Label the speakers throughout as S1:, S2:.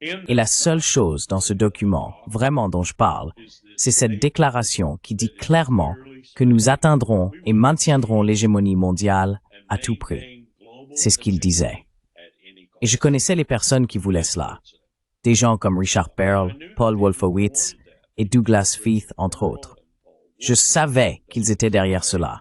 S1: Et la seule chose dans ce document, vraiment dont je parle, c'est cette déclaration qui dit clairement que nous atteindrons et maintiendrons l'hégémonie mondiale à tout prix. C'est ce qu'il disait. Et je connaissais les personnes qui voulaient cela. Des gens comme Richard Perle, Paul Wolfowitz et Douglas Feith, entre autres. Je savais qu'ils étaient derrière cela.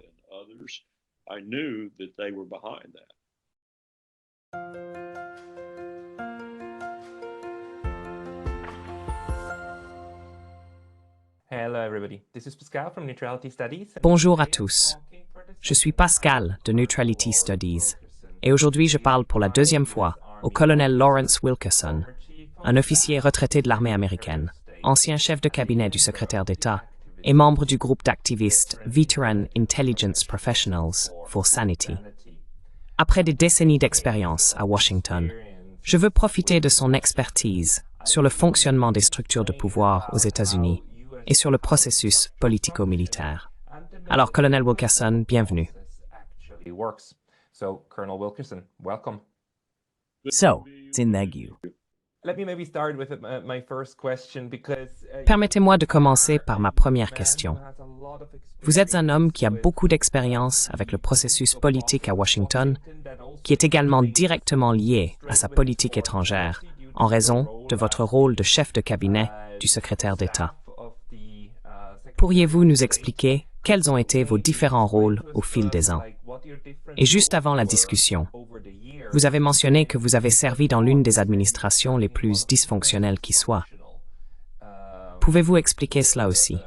S2: Bonjour à tous. Je suis Pascal de Neutrality Studies et aujourd'hui je parle pour la deuxième fois au colonel Lawrence Wilkerson, un officier retraité de l'armée américaine, ancien chef de cabinet du secrétaire d'État et membre du groupe d'activistes Veteran Intelligence Professionals for Sanity. Après des décennies d'expérience à Washington, je veux profiter de son expertise sur le fonctionnement des structures de pouvoir aux États-Unis et sur le processus politico-militaire. Alors, colonel Wilkerson, bienvenue.
S1: So, Tsinagyu.
S2: Permettez-moi de commencer par ma première question. Vous êtes un homme qui a beaucoup d'expérience avec le processus politique à Washington, qui est également directement lié à sa politique étrangère, en raison de votre rôle de chef de cabinet du secrétaire d'État. Pourriez-vous nous expliquer quels ont été vos différents rôles au fil des ans? Et juste avant la discussion, vous avez mentionné que vous avez servi dans l'une des administrations les plus dysfonctionnelles qui soient. Pouvez-vous expliquer cela aussi?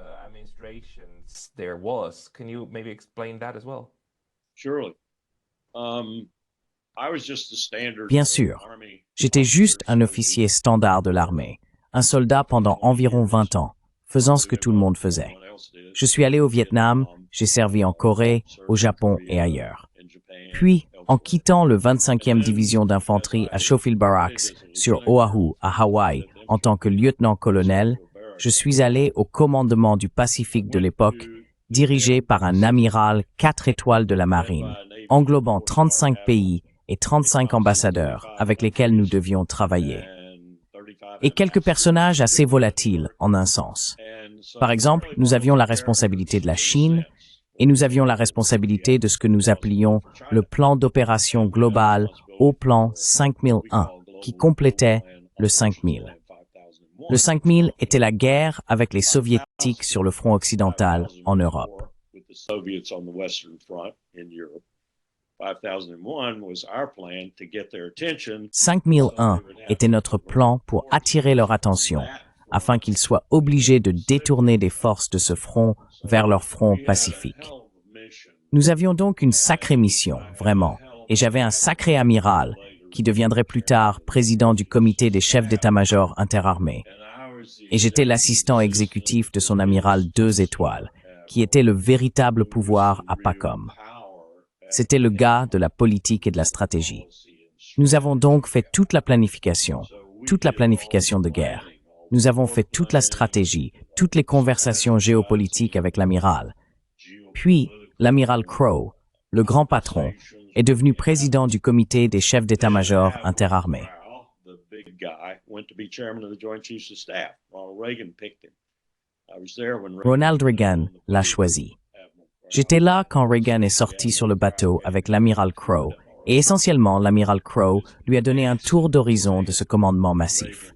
S1: Bien sûr, j'étais juste un officier standard de l'armée, un soldat pendant environ 20 ans, faisant ce que tout le monde faisait. Je suis allé au Vietnam, j'ai servi en Corée, au Japon et ailleurs. Puis, en quittant le 25e division d'infanterie à Schofield Barracks sur Oahu, à Hawaï, en tant que lieutenant-colonel, je suis allé au commandement du Pacifique de l'époque, dirigé par un amiral 4 étoiles de la marine, englobant 35 pays et 35 ambassadeurs avec lesquels nous devions travailler. Et quelques personnages assez volatiles en un sens. Par exemple, nous avions la responsabilité de la Chine et nous avions la responsabilité de ce que nous appelions le plan d'opération global au plan 5001, qui complétait le 5000. Le 5000 était la guerre avec les Soviétiques sur le front occidental en Europe. 5001 était notre plan pour attirer leur attention, afin qu'ils soient obligés de détourner des forces de ce front vers leur front pacifique. Nous avions donc une sacrée mission, vraiment, et j'avais un sacré amiral, qui deviendrait plus tard président du comité des chefs d'état-major interarmés. Et j'étais l'assistant exécutif de son amiral 2 étoiles, qui était le véritable pouvoir à PACOM. C'était le gars de la politique et de la stratégie. Nous avons donc fait toute la planification de guerre. Nous avons fait toute la stratégie, toutes les conversations géopolitiques avec l'amiral. Puis, l'amiral Crowe, le grand patron, est devenu président du comité des chefs d'état-major interarmés. Ronald Reagan l'a choisi. J'étais là quand Reagan est sorti sur le bateau avec l'amiral Crowe, et essentiellement l'amiral Crowe lui a donné un tour d'horizon de ce commandement massif.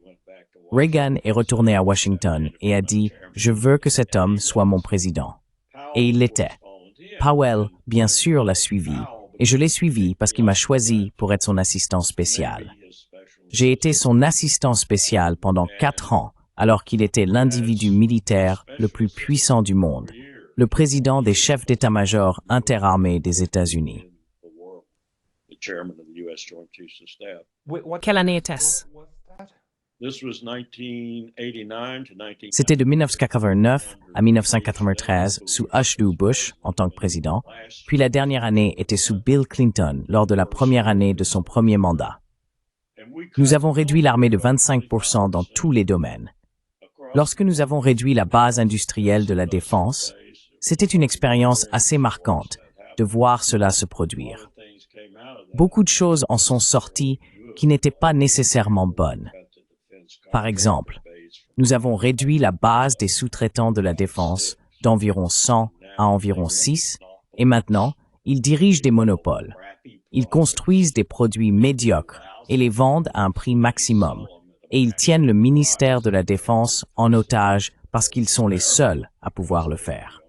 S1: Reagan est retourné à Washington et a dit « Je veux que cet homme soit mon président ». Et il l'était. Powell, bien sûr, l'a suivi, et je l'ai suivi parce qu'il m'a choisi pour être son assistant spécial. J'ai été son assistant spécial pendant 4 ans, alors qu'il était l'individu militaire le plus puissant du monde, le président des chefs d'état-major interarmés des États-Unis.
S2: Quelle année était-ce?
S1: C'était de 1989 à 1993 sous H.W. Bush en tant que président, puis la dernière année était sous Bill Clinton lors de la première année de son premier mandat. Nous avons réduit l'armée de 25% dans tous les domaines. Lorsque nous avons réduit la base industrielle de la défense, c'était une expérience assez marquante de voir cela se produire. Beaucoup de choses en sont sorties qui n'étaient pas nécessairement bonnes. Par exemple, nous avons réduit la base des sous-traitants de la défense d'environ 100 à environ 6, et maintenant, ils dirigent des monopoles. Ils construisent des produits médiocres et les vendent à un prix maximum, et ils tiennent le ministère de la Défense en otage parce qu'ils sont les seuls à pouvoir le faire.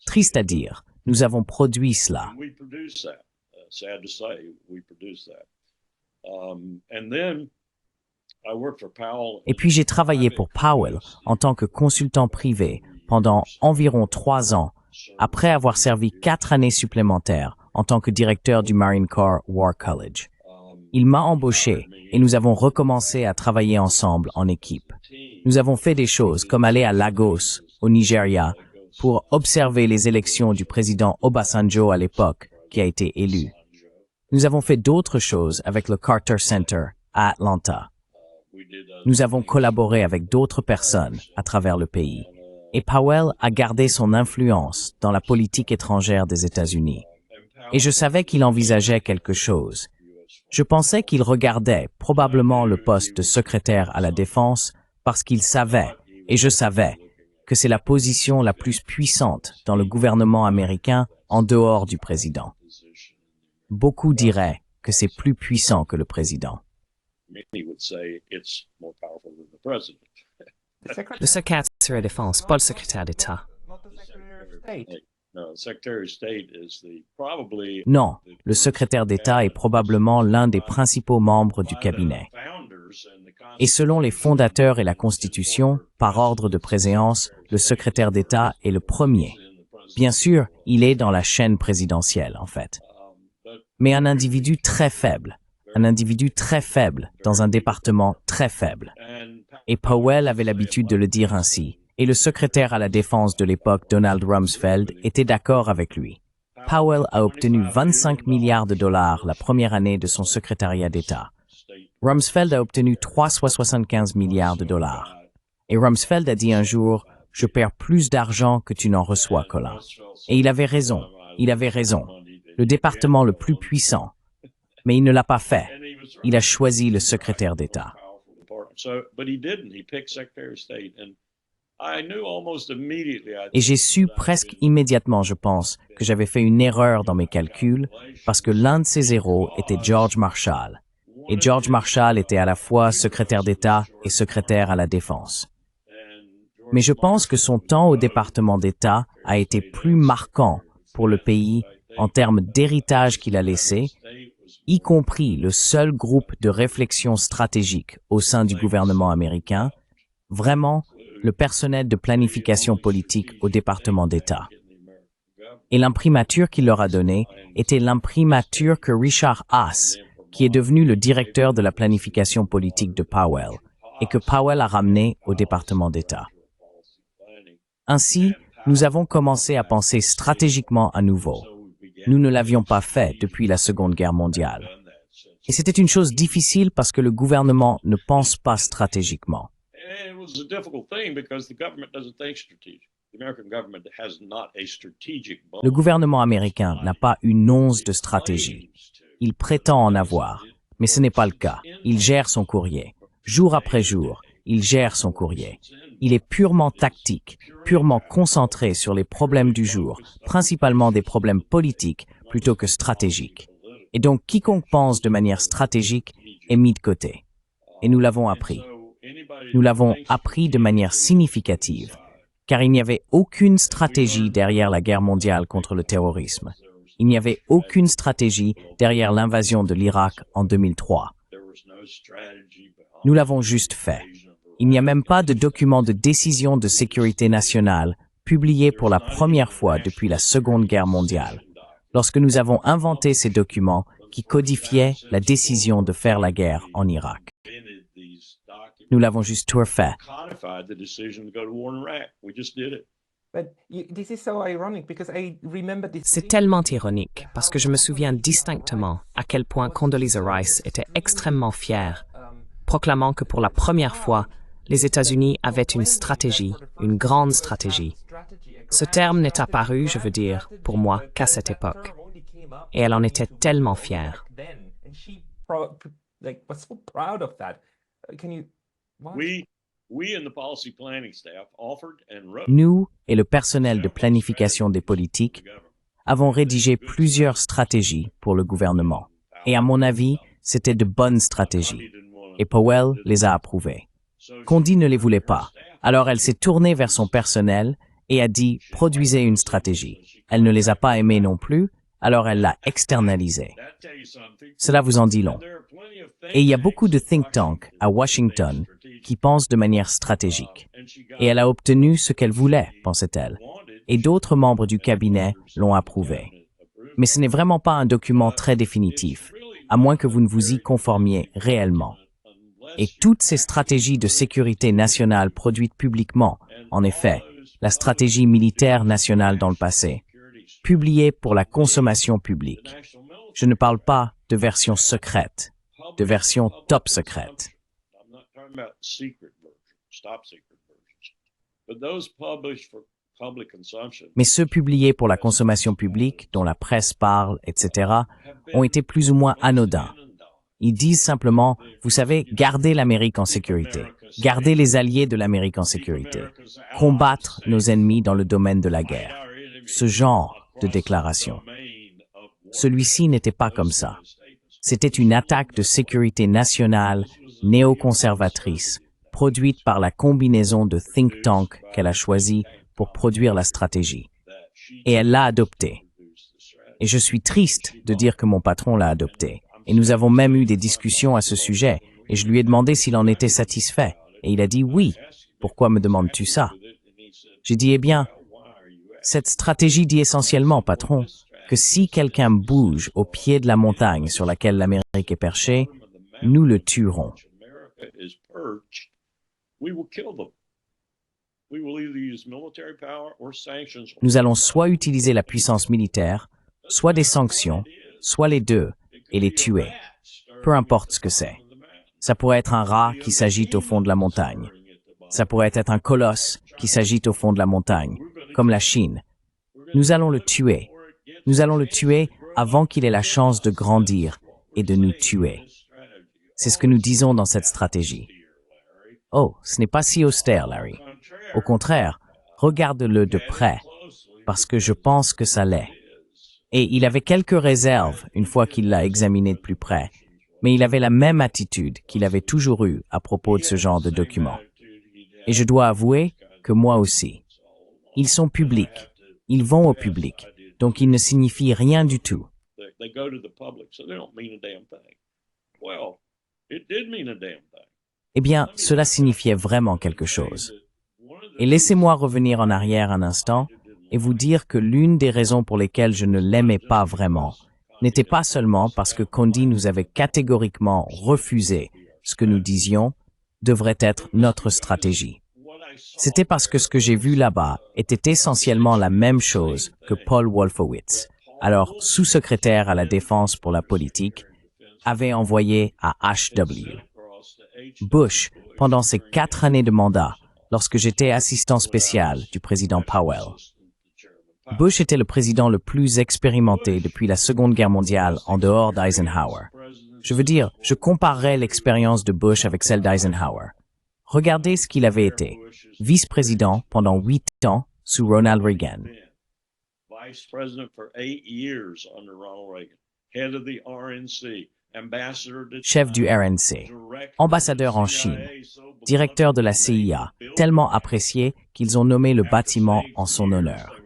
S1: Triste à dire, nous avons produit cela. Et puis j'ai travaillé pour Powell en tant que consultant privé pendant environ 3 ans, après avoir servi 4 années supplémentaires en tant que directeur du Marine Corps War College. Il m'a embauché et nous avons recommencé à travailler ensemble en équipe. Nous avons fait des choses comme aller à Lagos, au Nigeria, pour observer les élections du président Obasanjo à l'époque, qui a été élu. Nous avons fait d'autres choses avec le Carter Center à Atlanta. Nous avons collaboré avec d'autres personnes à travers le pays. Et Powell a gardé son influence dans la politique étrangère des États-Unis. Et je savais qu'il envisageait quelque chose. Je pensais qu'il regardait probablement le poste de secrétaire à la Défense parce qu'il savait, et je savais, que c'est la position la plus puissante dans le gouvernement américain en dehors du président. Beaucoup diraient que c'est plus puissant que le président.
S2: Le secrétaire à la Défense, pas le secrétaire d'État.
S1: Non, le secrétaire d'État est probablement l'un des principaux membres du cabinet. Et selon les fondateurs et la Constitution, par ordre de préséance, le secrétaire d'État est le premier. Bien sûr, il est dans la chaîne présidentielle, en fait. Mais un individu très faible dans un département très faible. Et Powell avait l'habitude de le dire ainsi. Et le secrétaire à la Défense de l'époque, Donald Rumsfeld, était d'accord avec lui. Powell a obtenu 25 milliards de dollars la première année de son secrétariat d'État. Rumsfeld a obtenu 375 milliards de dollars. Et Rumsfeld a dit un jour, « Je perds plus d'argent que tu n'en reçois, Colin. » Et il avait raison. Le département le plus puissant. Mais il ne l'a pas fait. Il a choisi le secrétaire d'État. Et j'ai su presque immédiatement, je pense, que j'avais fait une erreur dans mes calculs parce que l'un de ces héros était George Marshall. Et George Marshall était à la fois secrétaire d'État et secrétaire à la Défense. Mais je pense que son temps au département d'État a été plus marquant pour le pays en termes d'héritage qu'il a laissé, y compris le seul groupe de réflexion stratégique au sein du gouvernement américain, vraiment le personnel de planification politique au département d'État. Et l'imprimature qu'il leur a donnée était l'imprimature que Richard Haas, qui est devenu le directeur de la planification politique de Powell, et que Powell a ramené au département d'État. Ainsi, nous avons commencé à penser stratégiquement à nouveau. Nous ne l'avions pas fait depuis la Seconde Guerre mondiale. Et c'était une chose difficile parce que le gouvernement ne pense pas stratégiquement. Le gouvernement américain n'a pas une once de stratégie. Il prétend en avoir, mais ce n'est pas le cas. Il gère son courrier. Jour après jour, il gère son courrier. Il est purement tactique, purement concentré sur les problèmes du jour, principalement des problèmes politiques plutôt que stratégiques. Et donc, quiconque pense de manière stratégique est mis de côté. Et nous l'avons appris. Nous l'avons appris de manière significative, car il n'y avait aucune stratégie derrière la guerre mondiale contre le terrorisme. Il n'y avait aucune stratégie derrière l'invasion de l'Irak en 2003. Nous l'avons juste fait. Il n'y a même pas de document de décision de sécurité nationale publié pour la première fois depuis la Seconde Guerre mondiale, lorsque nous avons inventé ces documents qui codifiaient la décision de faire la guerre en Irak. Nous l'avons juste tout fait.
S2: C'est tellement ironique parce que je me souviens distinctement à quel point Condoleezza Rice était extrêmement fière, proclamant que pour la première fois, les États-Unis avaient une stratégie, une grande stratégie. Ce terme n'est apparu, je veux dire, pour moi, qu'à cette époque. Et elle en était tellement fière.
S3: like was so proud of that. Can you? What?
S4: We in the policy planning staff offered and wrote.
S1: Nous et le personnel de planification des politiques avons rédigé plusieurs stratégies pour le gouvernement. Et à mon avis, c'était de bonnes stratégies. Et Powell les a approuvées. Condi ne les voulait pas. Alors elle s'est tournée vers son personnel et a dit « produisez une stratégie ». Elle ne les a pas aimées non plus, alors elle l'a externalisée. Cela vous en dit long. Et il y a beaucoup de think tanks à Washington qui pensent de manière stratégique. Et elle a obtenu ce qu'elle voulait, pensait-elle. Et d'autres membres du cabinet l'ont approuvé. Mais ce n'est vraiment pas un document très définitif, à moins que vous ne vous y conformiez réellement. Et toutes ces stratégies de sécurité nationale produites publiquement, en effet, la stratégie militaire nationale dans le passé, publiée pour la consommation publique. Je ne parle pas de version secrète, de version top secrète. Mais ceux publiés pour la consommation publique, dont la presse parle, etc., ont été plus ou moins anodins. Ils disent simplement, vous savez, gardez l'Amérique en sécurité, gardez les alliés de l'Amérique en sécurité, combattre nos ennemis dans le domaine de la guerre. Ce genre de déclaration. Celui-ci n'était pas comme ça. C'était une attaque de sécurité nationale, néoconservatrice, produite par la combinaison de think tanks qu'elle a choisi pour produire la stratégie. Et elle l'a adoptée. Et je suis triste de dire que mon patron l'a adoptée. Et nous avons même eu des discussions à ce sujet, et je lui ai demandé s'il en était satisfait. Et il a dit oui. Pourquoi me demandes-tu ça? J'ai dit, eh bien, cette stratégie dit essentiellement, patron, que si quelqu'un bouge au pied de la montagne sur laquelle l'Amérique est perchée, nous le tuerons. Nous allons soit utiliser la puissance militaire, soit des sanctions, soit les deux, et les tuer. Peu importe ce que c'est. Ça pourrait être un rat qui s'agite au fond de la montagne. Ça pourrait être un colosse qui s'agite au fond de la montagne, comme la Chine. Nous allons le tuer. Nous allons le tuer avant qu'il ait la chance de grandir et de nous tuer. C'est ce que nous disons dans cette stratégie. Oh, ce n'est pas si austère, Larry. Au contraire, regarde-le de près, parce que je pense que ça l'est. Et il avait quelques réserves une fois qu'il l'a examiné de plus près, mais il avait la même attitude qu'il avait toujours eue à propos de ce genre de documents. Et je dois avouer que moi aussi. Ils sont publics, ils vont au public, donc ils ne signifient rien du tout. Eh bien, cela signifiait vraiment quelque chose. Et laissez-moi revenir en arrière un instant et vous dire que l'une des raisons pour lesquelles je ne l'aimais pas vraiment n'était pas seulement parce que Condi nous avait catégoriquement refusé ce que nous disions devrait être notre stratégie. C'était parce que ce que j'ai vu là-bas était essentiellement la même chose que Paul Wolfowitz, alors sous-secrétaire à la Défense pour la politique, avait envoyé à H.W. Bush pendant ses 4 années de mandat, lorsque j'étais assistant spécial du président Powell. Bush était le président le plus expérimenté depuis la Seconde Guerre mondiale en dehors d'Eisenhower. Je veux dire, je comparerais l'expérience de Bush avec celle d'Eisenhower. Regardez ce qu'il avait été, vice-président pendant 8 ans sous Ronald Reagan. Chef du RNC, ambassadeur en Chine, directeur de la CIA, tellement apprécié qu'ils ont nommé le bâtiment en son honneur.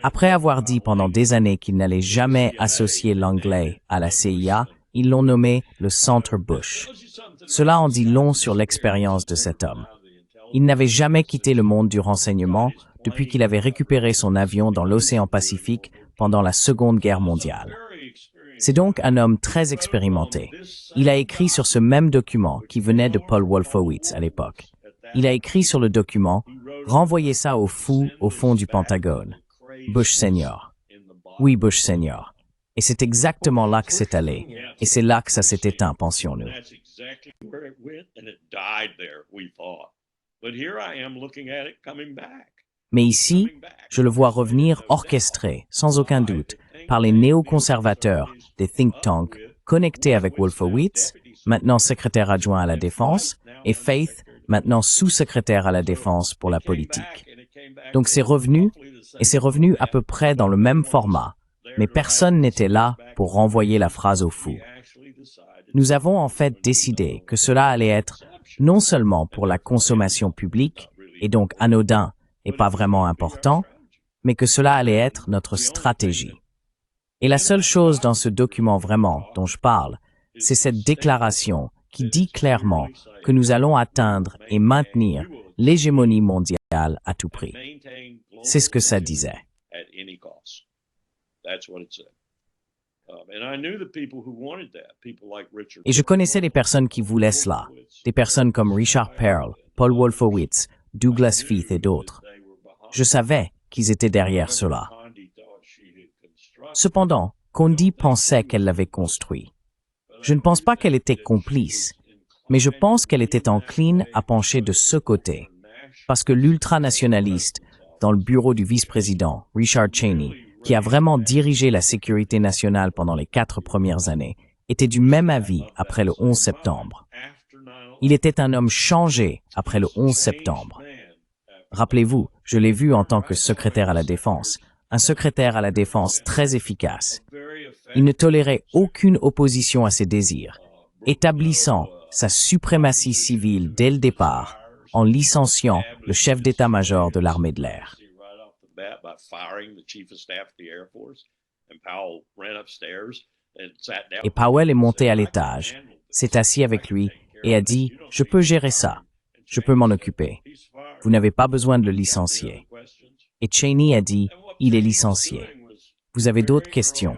S1: Après avoir dit pendant des années qu'ils n'allaient jamais associer l'anglais à la CIA, ils l'ont nommé le Centre Bush. Cela en dit long sur l'expérience de cet homme. Il n'avait jamais quitté le monde du renseignement depuis qu'il avait récupéré son avion dans l'océan Pacifique pendant la Seconde Guerre mondiale. C'est donc un homme très expérimenté. Il a écrit sur ce même document qui venait de Paul Wolfowitz à l'époque. Il a écrit sur le document « Renvoyez ça aux fous au fond du Pentagone. Bush Senior. » Oui, Bush Senior. Et c'est exactement là que c'est allé. Et c'est là que ça s'est éteint, pensions-nous. Mais ici, je le vois revenir orchestré, sans aucun doute, par les néoconservateurs des think tanks connectés avec Wolfowitz maintenant secrétaire adjoint à la Défense, et Faith, maintenant sous-secrétaire à la Défense pour la politique. Donc c'est revenu, et c'est revenu à peu près dans le même format, mais personne n'était là pour renvoyer la phrase au fou. Nous avons en fait décidé que cela allait être non seulement pour la consommation publique, et donc anodin et pas vraiment important, mais que cela allait être notre stratégie. Et la seule chose dans ce document vraiment dont je parle, c'est cette déclaration qui dit clairement que nous allons atteindre et maintenir l'hégémonie mondiale à tout prix. C'est ce que ça disait. Et je connaissais des personnes qui voulaient cela, des personnes comme Richard Perle, Paul Wolfowitz, Douglas Feith et d'autres. Je savais qu'ils étaient derrière cela. Cependant, Condi pensait qu'elle l'avait construit. Je ne pense pas qu'elle était complice, mais je pense qu'elle était encline à pencher de ce côté, parce que l'ultranationaliste dans le bureau du vice-président, Richard Cheney, qui a vraiment dirigé la sécurité nationale pendant les 4 premières années, était du même avis après le 11 septembre. Il était un homme changé après le 11 septembre. Rappelez-vous, je l'ai vu en tant que secrétaire à la Défense, un secrétaire à la Défense très efficace. Il ne tolérait aucune opposition à ses désirs, établissant sa suprématie civile dès le départ, en licenciant le chef d'état-major de l'armée de l'air. Et Powell est monté à l'étage, s'est assis avec lui et a dit « Je peux gérer ça, je peux m'en occuper. Vous n'avez pas besoin de le licencier. » Et Cheney a dit « Il est licencié. Vous avez d'autres questions ?»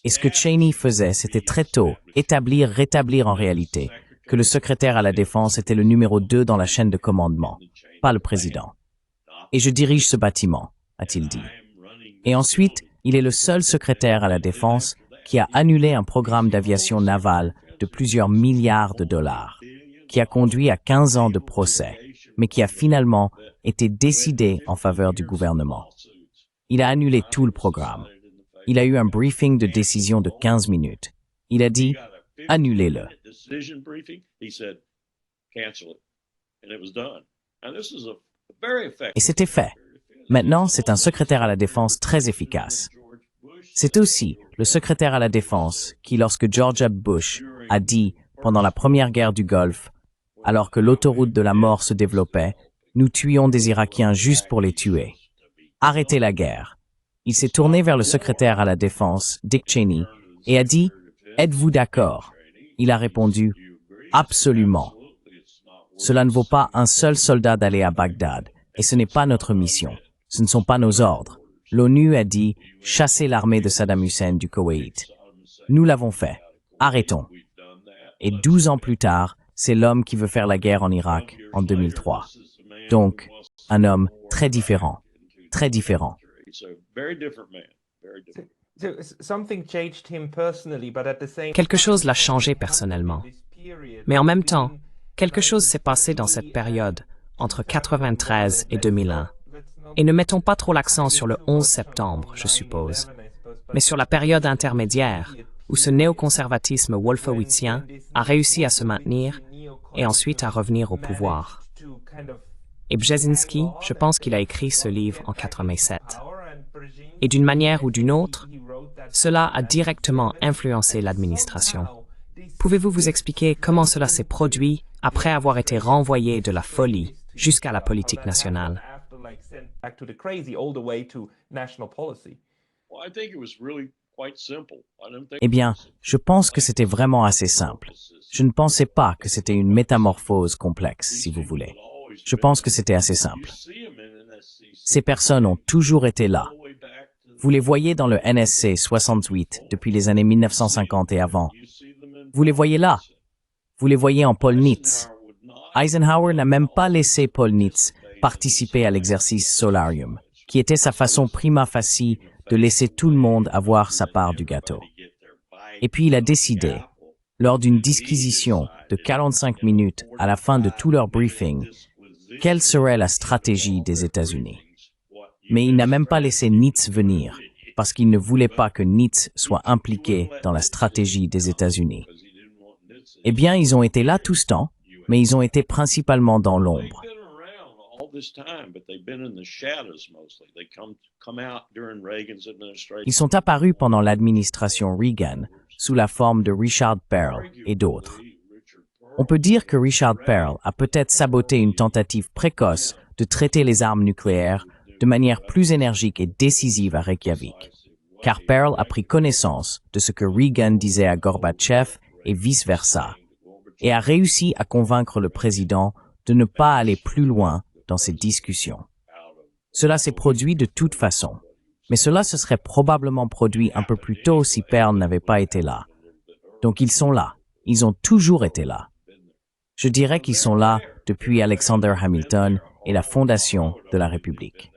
S1: Et ce que Cheney faisait, c'était très tôt rétablir en réalité que le secrétaire à la Défense était le numéro 2 dans la chaîne de commandement, pas le président. « Et je dirige ce bâtiment », a-t-il dit. Et ensuite, il est le seul secrétaire à la Défense qui a annulé un programme d'aviation navale de plusieurs milliards de dollars, qui a conduit à 15 ans de procès, mais qui a finalement été décidé en faveur du gouvernement. Il a annulé tout le programme. Il a eu un briefing de décision de 15 minutes. Il a dit « Annulez-le ». Et c'était fait. Maintenant, c'est un secrétaire à la Défense très efficace. C'est aussi le secrétaire à la Défense qui, lorsque George W. Bush a dit pendant la première guerre du Golfe, alors que l'autoroute de la mort se développait, nous tuions des Irakiens juste pour les tuer. Arrêtez la guerre. Il s'est tourné vers le secrétaire à la Défense, Dick Cheney, et a dit « Êtes-vous d'accord ?» Il a répondu « Absolument. Cela ne vaut pas un seul soldat d'aller à Bagdad, et ce n'est pas notre mission. Ce ne sont pas nos ordres. L'ONU a dit « Chassez l'armée de Saddam Hussein du Koweït. » Nous l'avons fait. Arrêtons. Et 12 ans plus tard, c'est l'homme qui veut faire la guerre en Irak en 2003. Donc, un homme très différent. Très différent.
S2: Quelque chose l'a changé personnellement. Mais en même temps, quelque chose s'est passé dans cette période, entre 1993 et 2001. Et ne mettons pas trop l'accent sur le 11 septembre, je suppose, mais sur la période intermédiaire, où ce néoconservatisme wolfowitzien a réussi à se maintenir et ensuite à revenir au pouvoir. Et Brzezinski, je pense qu'il a écrit ce livre en 1987. Et d'une manière ou d'une autre, cela a directement influencé l'administration. Pouvez-vous vous expliquer comment cela s'est produit après avoir été renvoyé de la folie jusqu'à la politique nationale?
S1: Eh bien, je pense que c'était vraiment assez simple. Je ne pensais pas que c'était une métamorphose complexe, si vous voulez. Je pense que c'était assez simple. Ces personnes ont toujours été là. Vous les voyez dans le NSC 68 depuis les années 1950 et avant. Vous les voyez là. Vous les voyez en Paul Nitz. Eisenhower n'a même pas laissé Paul Nitz participer à l'exercice Solarium, qui était sa façon prima facie de laisser tout le monde avoir sa part du gâteau. Et puis il a décidé, lors d'une disquisition de 45 minutes à la fin de tout leur briefing, quelle serait la stratégie des États-Unis. Mais il n'a même pas laissé Nitz venir, parce qu'il ne voulait pas que Nitz soit impliqué dans la stratégie des États-Unis. Eh bien, ils ont été là tout ce temps, mais ils ont été principalement dans l'ombre. Ils sont apparus pendant l'administration Reagan, sous la forme de Richard Perle et d'autres. On peut dire que Richard Perle a peut-être saboté une tentative précoce de traiter les armes nucléaires de manière plus énergique et décisive à Reykjavik, car Perle a pris connaissance de ce que Reagan disait à Gorbatchev et vice-versa, et a réussi à convaincre le président de ne pas aller plus loin dans ces discussions. Cela s'est produit de toute façon, mais cela se serait probablement produit un peu plus tôt si Perle n'avait pas été là. Donc ils sont là, ils ont toujours été là. Je dirais qu'ils sont là depuis Alexander Hamilton et la fondation de la République.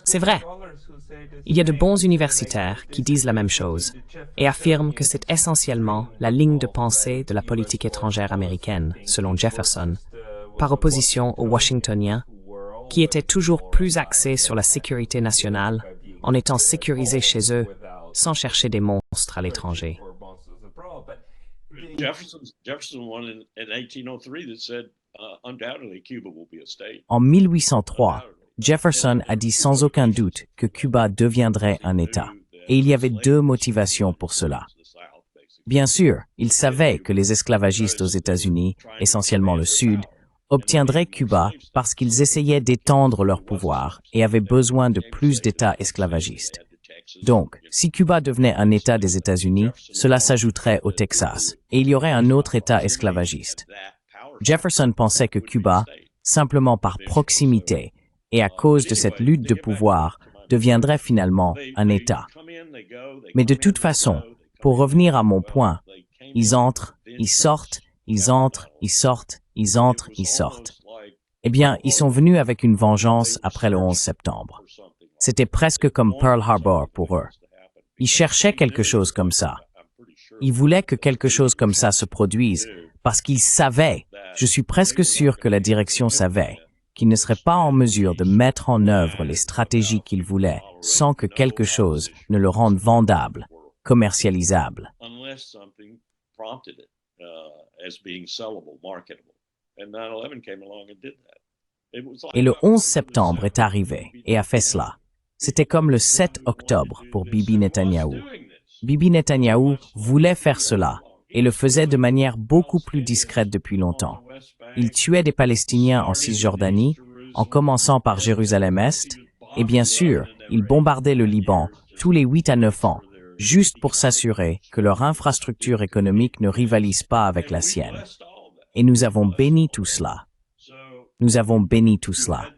S2: C'est vrai. Il y a de bons universitaires qui disent la même chose et affirment que c'est essentiellement la ligne de pensée de la politique étrangère américaine, selon Jefferson, par opposition aux Washingtoniens, qui étaient toujours plus axés sur la sécurité nationale en étant sécurisés chez eux sans chercher des monstres à l'étranger.
S1: En 1803, Jefferson a dit sans aucun doute que Cuba deviendrait un État, et il y avait deux motivations pour cela. Bien sûr, il savait que les esclavagistes aux États-Unis, essentiellement le Sud, obtiendraient Cuba parce qu'ils essayaient d'étendre leur pouvoir et avaient besoin de plus d'États esclavagistes. Donc, si Cuba devenait un État des États-Unis, cela s'ajouterait au Texas, et il y aurait un autre État esclavagiste. Jefferson pensait que Cuba, simplement par proximité et à cause de cette lutte de pouvoir, deviendrait finalement un État. Mais de toute façon, pour revenir à mon point, ils entrent, ils sortent, ils entrent, ils sortent, ils entrent, ils sortent. Eh bien, ils sont venus avec une vengeance après le 11 septembre. C'était presque comme Pearl Harbor pour eux. Ils cherchaient quelque chose comme ça. Ils voulaient que quelque chose comme ça se produise parce qu'ils savaient, je suis presque sûr que la direction savait, qu'ils ne seraient pas en mesure de mettre en œuvre les stratégies qu'ils voulaient sans que quelque chose ne le rende vendable, commercialisable. Et le 11 septembre est arrivé et a fait cela. C'était comme le 7 octobre pour Bibi Netanyahou. Bibi Netanyahou voulait faire cela et le faisait de manière beaucoup plus discrète depuis longtemps. Il tuait des Palestiniens en Cisjordanie, en commençant par Jérusalem-Est, et bien sûr, il bombardait le Liban tous les 8 à 9 ans, juste pour s'assurer que leur infrastructure économique ne rivalise pas avec la sienne. Et nous avons béni tout cela. Nous avons béni tout cela.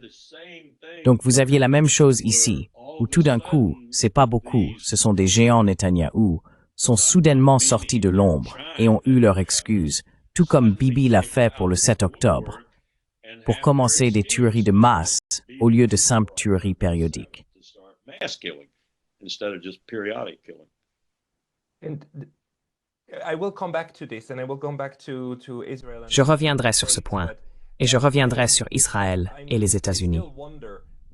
S1: Donc vous aviez la même chose ici, où tout d'un coup, c'est pas beaucoup, ce sont des géants Netanyahou, sont soudainement sortis de l'ombre et ont eu leur excuse, tout comme Bibi l'a fait pour le 7 octobre, pour commencer des tueries de masse au lieu de simples tueries périodiques.
S2: Je reviendrai sur ce point, et je reviendrai sur Israël et les États-Unis.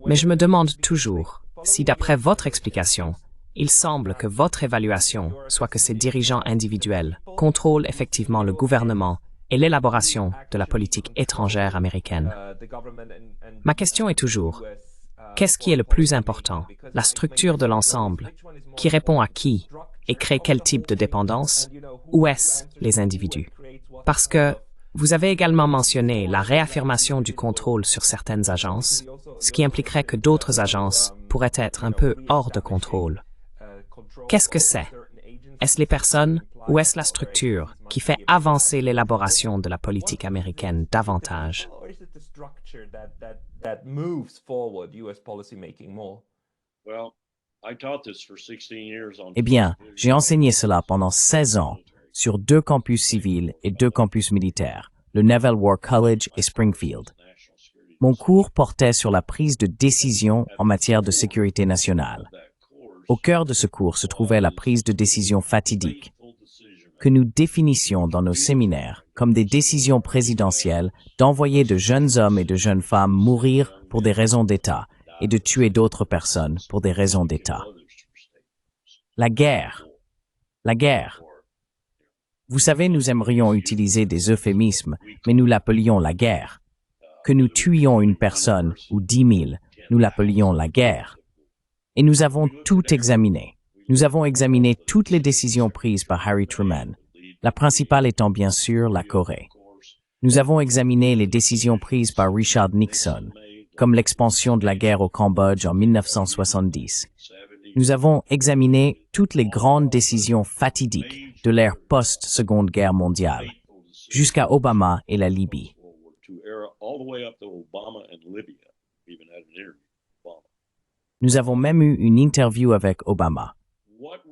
S2: Mais je me demande toujours si, d'après votre explication, il semble que votre évaluation soit que ces dirigeants individuels contrôlent effectivement le gouvernement et l'élaboration de la politique étrangère américaine. Ma question est toujours, qu'est-ce qui est le plus important, la structure de l'ensemble, qui répond à qui et crée quel type de dépendance, ou est-ce les individus? Parce que vous avez également mentionné la réaffirmation du contrôle sur certaines agences, ce qui impliquerait que d'autres agences pourraient être un peu hors de contrôle. Qu'est-ce que c'est? Est-ce les personnes ou est-ce la structure qui fait avancer l'élaboration de la politique américaine davantage?
S1: Eh bien, j'ai enseigné cela pendant 16 ans sur 2 campus civils et 2 campus militaires, le Naval War College et Springfield. Mon cours portait sur la prise de décision en matière de sécurité nationale. Au cœur de ce cours se trouvait la prise de décision fatidique, que nous définissions dans nos séminaires comme des décisions présidentielles d'envoyer de jeunes hommes et de jeunes femmes mourir pour des raisons d'État et de tuer d'autres personnes pour des raisons d'État. La guerre. La guerre. Vous savez, nous aimerions utiliser des euphémismes, mais nous l'appelions la guerre. Que nous tuions une personne ou 10 000, nous l'appelions la guerre. Et nous avons tout examiné. Nous avons examiné toutes les décisions prises par Harry Truman, la principale étant bien sûr la Corée. Nous avons examiné les décisions prises par Richard Nixon, comme l'expansion de la guerre au Cambodge en 1970. Nous avons examiné toutes les grandes décisions fatidiques de l'ère post-Seconde Guerre mondiale, jusqu'à Obama et la Libye. Nous avons même eu une interview avec Obama.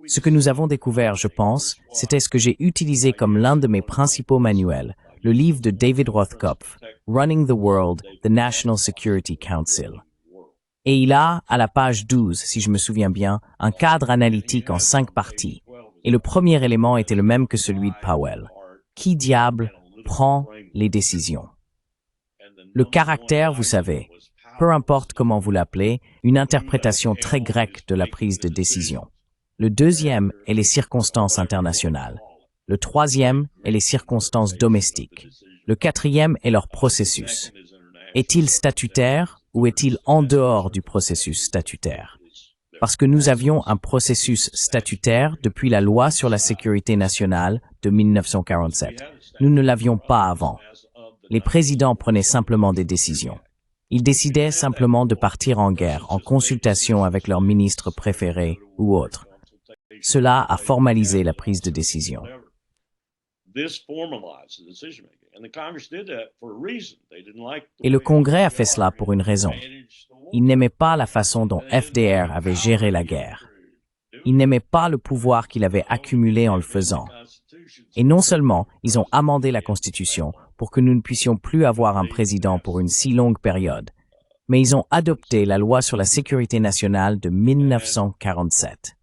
S1: Ce que nous avons découvert, je pense, c'était ce que j'ai utilisé comme l'un de mes principaux manuels, le livre de David Rothkopf, Running the World, the National Security Council. Et il a, à la page 12, si je me souviens bien, un cadre analytique en 5 parties. Et le premier élément était le même que celui de Powell. Qui diable prend les décisions? Le caractère, vous savez, peu importe comment vous l'appelez, une interprétation très grecque de la prise de décision. Le deuxième est les circonstances internationales. Le troisième est les circonstances domestiques. Le quatrième est leur processus. Est-il statutaire ou est-il en dehors du processus statutaire? Parce que nous avions un processus statutaire depuis la loi sur la sécurité nationale de 1947. Nous ne l'avions pas avant. Les présidents prenaient simplement des décisions. Ils décidaient simplement de partir en guerre en consultation avec leur ministre préféré ou autre. Cela a formalisé la prise de décision. Et le Congrès a fait cela pour une raison. Il n'aimait pas la façon dont FDR avait géré la guerre. Il n'aimait pas le pouvoir qu'il avait accumulé en le faisant. Et non seulement ils ont amendé la Constitution pour que nous ne puissions plus avoir un président pour une si longue période, mais ils ont adopté la loi sur la sécurité nationale de 1947.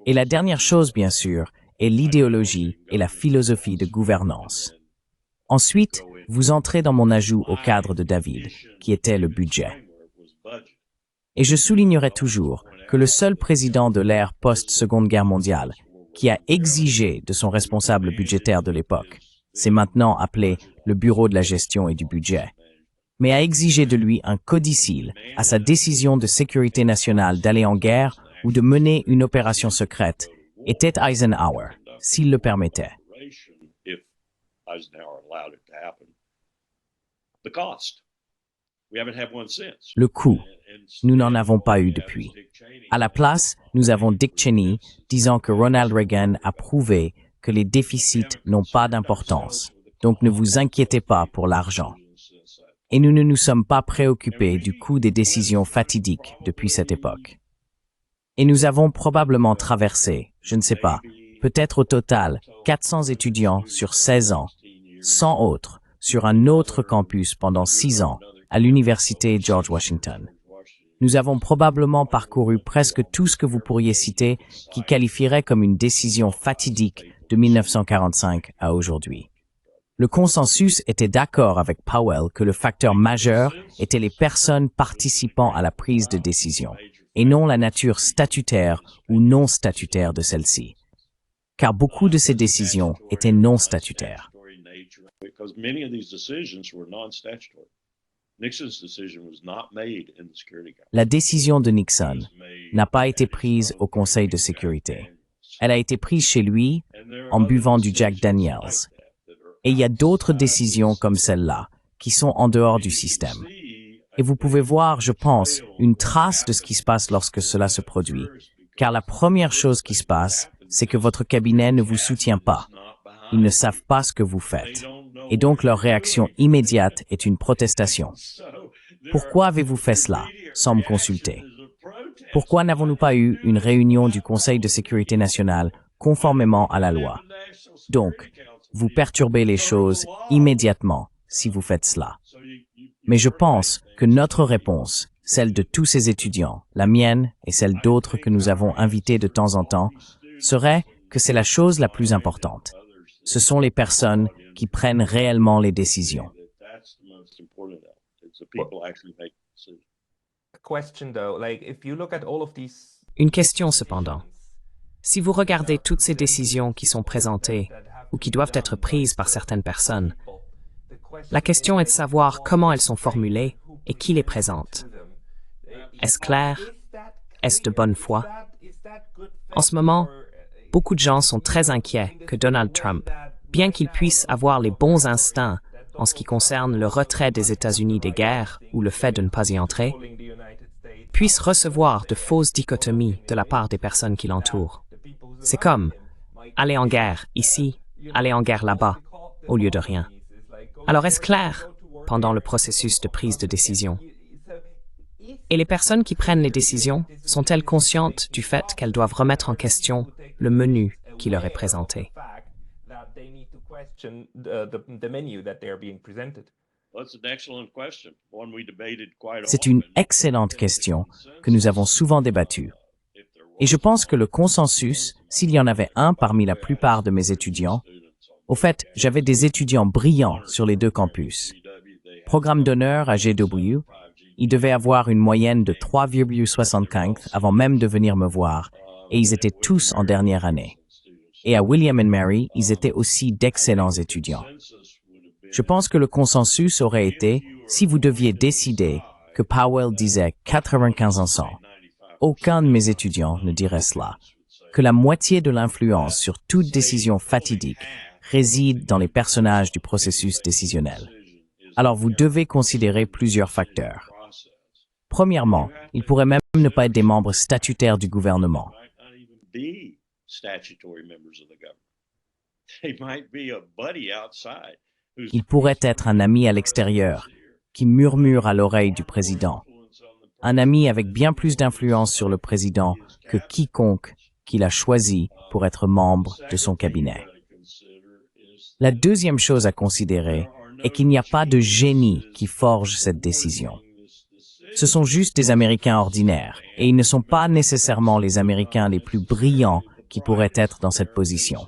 S1: Et la dernière chose, bien sûr, est l'idéologie et la philosophie de gouvernance. Ensuite, vous entrez dans mon ajout au cadre de David, qui était le budget. Et je soulignerai toujours que le seul président de l'ère post-Seconde Guerre mondiale qui a exigé de son responsable budgétaire de l'époque, c'est maintenant appelé le Bureau de la gestion et du budget, mais a exigé de lui un codicile à sa décision de sécurité nationale d'aller en guerre ou de mener une opération secrète, était Eisenhower, s'il le permettait. Le coût, nous n'en avons pas eu depuis. À la place, nous avons Dick Cheney disant que Ronald Reagan a prouvé que les déficits n'ont pas d'importance, donc ne vous inquiétez pas pour l'argent. Et nous ne nous sommes pas préoccupés du coût des décisions fatidiques depuis cette époque. Et nous avons probablement traversé, je ne sais pas, peut-être au total 400 étudiants sur 16 ans, 100 autres sur un autre campus pendant 6 ans à l'université George Washington. Nous avons probablement parcouru presque tout ce que vous pourriez citer qui qualifierait comme une décision fatidique de 1945 à aujourd'hui. Le consensus était d'accord avec Powell que le facteur majeur était les personnes participant à la prise de décision, et non la nature statutaire ou non statutaire de celle-ci. Car beaucoup de ces décisions étaient non statutaires. La décision de Nixon n'a pas été prise au Conseil de sécurité. Elle a été prise chez lui en buvant du Jack Daniels. Et il y a d'autres décisions comme celle-là qui sont en dehors du système. Et vous pouvez voir, je pense, une trace de ce qui se passe lorsque cela se produit. Car la première chose qui se passe, c'est que votre cabinet ne vous soutient pas. Ils ne savent pas ce que vous faites. Et donc leur réaction immédiate est une protestation. Pourquoi avez-vous fait cela, sans me consulter? Pourquoi n'avons-nous pas eu une réunion du Conseil de sécurité nationale conformément à la loi? Donc, vous perturbez les choses immédiatement si vous faites cela. Mais je pense que notre réponse, celle de tous ces étudiants, la mienne et celle d'autres que nous avons invités de temps en temps, serait que c'est la chose la plus importante. Ce sont les personnes qui prennent réellement les décisions.
S2: Une question cependant. Si vous regardez toutes ces décisions qui sont présentées ou qui doivent être prises par certaines personnes, la question est de savoir comment elles sont formulées et qui les présente. Est-ce clair? Est-ce de bonne foi? En ce moment, beaucoup de gens sont très inquiets que Donald Trump, bien qu'il puisse avoir les bons instincts en ce qui concerne le retrait des États-Unis des guerres ou le fait de ne pas y entrer, puisse recevoir de fausses dichotomies de la part des personnes qui l'entourent. C'est comme aller en guerre ici, aller en guerre là-bas, au lieu de rien. Alors est-ce clair pendant le processus de prise de décision? Et les personnes qui prennent les décisions sont-elles conscientes du fait qu'elles doivent remettre en question le menu qui leur est présenté?
S1: C'est une excellente question que nous avons souvent débattue. Et je pense que le consensus, s'il y en avait un parmi la plupart de mes étudiants, au fait, j'avais des étudiants brillants sur les deux campus. Programme d'honneur à GW, ils devaient avoir une moyenne de 3,75 avant même de venir me voir, et ils étaient tous en dernière année. Et à William & Mary, ils étaient aussi d'excellents étudiants. Je pense que le consensus aurait été, si vous deviez décider que Powell disait 95%, aucun de mes étudiants ne dirait cela, que la moitié de l'influence sur toute décision fatidique réside dans les personnages du processus décisionnel. Alors vous devez considérer plusieurs facteurs. Premièrement, ils pourraient même ne pas être des membres statutaires du gouvernement. Il pourrait être un ami à l'extérieur, qui murmure à l'oreille du président. Un ami avec bien plus d'influence sur le président que quiconque qu'il a choisi pour être membre de son cabinet. La deuxième chose à considérer est qu'il n'y a pas de génie qui forge cette décision. Ce sont juste des Américains ordinaires, et ils ne sont pas nécessairement les Américains les plus brillants qui pourraient être dans cette position.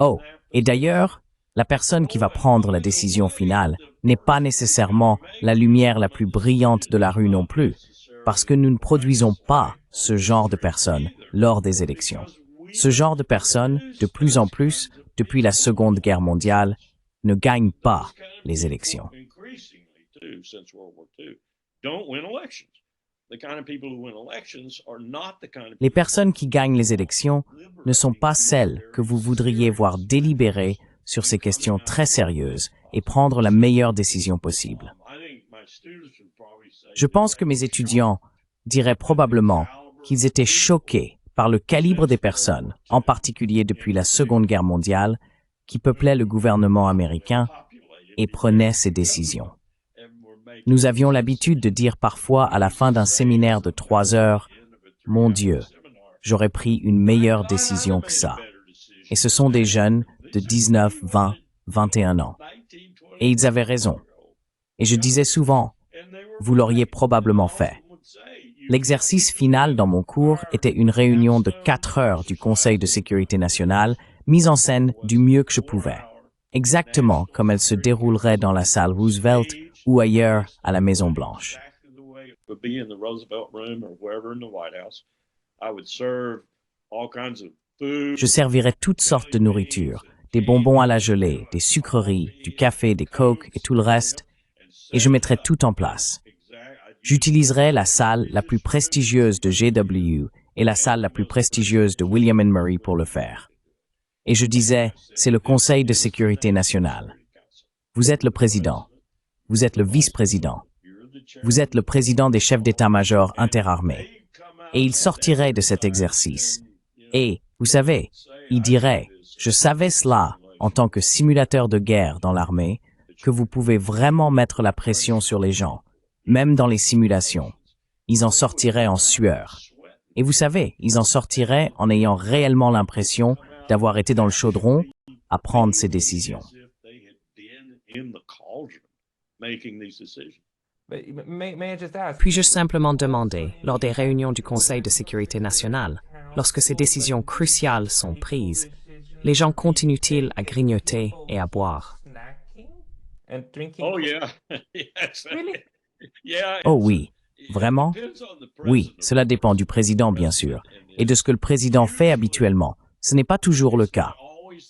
S1: Oh, et d'ailleurs, la personne qui va prendre la décision finale n'est pas nécessairement la lumière la plus brillante de la rue non plus, parce que nous ne produisons pas ce genre de personnes lors des élections. Ce genre de personnes, de plus en plus, depuis la Seconde Guerre mondiale, ne gagnent pas les élections. Les personnes qui gagnent les élections ne sont pas celles que vous voudriez voir délibérer sur ces questions très sérieuses et prendre la meilleure décision possible. Je pense que mes étudiants diraient probablement qu'ils étaient choqués par le calibre des personnes, en particulier depuis la Seconde Guerre mondiale, qui peuplaient le gouvernement américain et prenaient ces décisions. Nous avions l'habitude de dire parfois à la fin d'un séminaire de 3 heures, « Mon Dieu, j'aurais pris une meilleure décision que ça. » Et ce sont des jeunes de 19, 20, 21 ans. Et ils avaient raison. Et je disais souvent, « Vous l'auriez probablement fait. » L'exercice final dans mon cours était une réunion de 4 heures du Conseil de sécurité nationale, mise en scène du mieux que je pouvais, exactement comme elle se déroulerait dans la salle Roosevelt ou ailleurs à la Maison-Blanche. Je servirais toutes sortes de nourriture, des bonbons à la gelée, des sucreries, du café, des cokes et tout le reste, et je mettrais tout en place. J'utiliserais la salle la plus prestigieuse de GW et la salle la plus prestigieuse de William & Mary pour le faire. Et je disais, c'est le Conseil de sécurité nationale. Vous êtes le président. Vous êtes le vice-président. Vous êtes le président des chefs d'état-major interarmés. Et il sortirait de cet exercice. Et, vous savez, il dirait, je savais cela en tant que simulateur de guerre dans l'armée, que vous pouvez vraiment mettre la pression sur les gens, même dans les simulations. Ils en sortiraient en sueur. Et vous savez, ils en sortiraient en ayant réellement l'impression d'avoir été dans le chaudron à prendre ces décisions.
S2: Puis-je simplement demander, lors des réunions du Conseil de sécurité nationale, lorsque ces décisions cruciales sont prises, les gens continuent-ils à grignoter et à boire?
S1: Oh oui, vraiment? Oui, cela dépend du président, bien sûr, et de ce que le président fait habituellement. Ce n'est pas toujours le cas.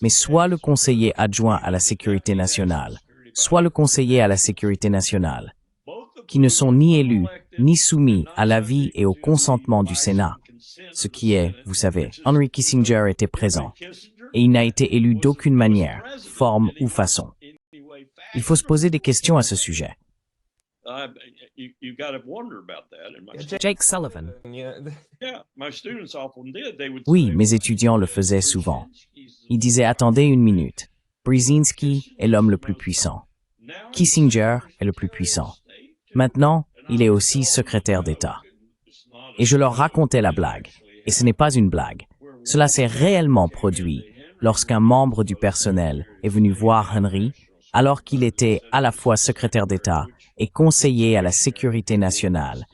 S1: Mais soit le conseiller adjoint à la sécurité nationale, soit le conseiller à la sécurité nationale, qui ne sont ni élus, ni soumis à l'avis et au consentement du Sénat, ce qui est, vous savez, Henry Kissinger était présent, et il n'a été élu d'aucune manière, forme ou façon. Il faut se poser des questions à ce sujet.
S2: Jake Sullivan.
S1: Oui, mes étudiants le faisaient souvent. Ils disaient « Attendez une minute. Brzezinski est l'homme le plus puissant. Kissinger est le plus puissant. Maintenant, il est aussi secrétaire d'État. » Et je leur racontais la blague. Et ce n'est pas une blague. Cela s'est réellement produit lorsqu'un membre du personnel est venu voir Henry, alors qu'il était à la fois secrétaire d'État et conseiller à la sécurité nationale,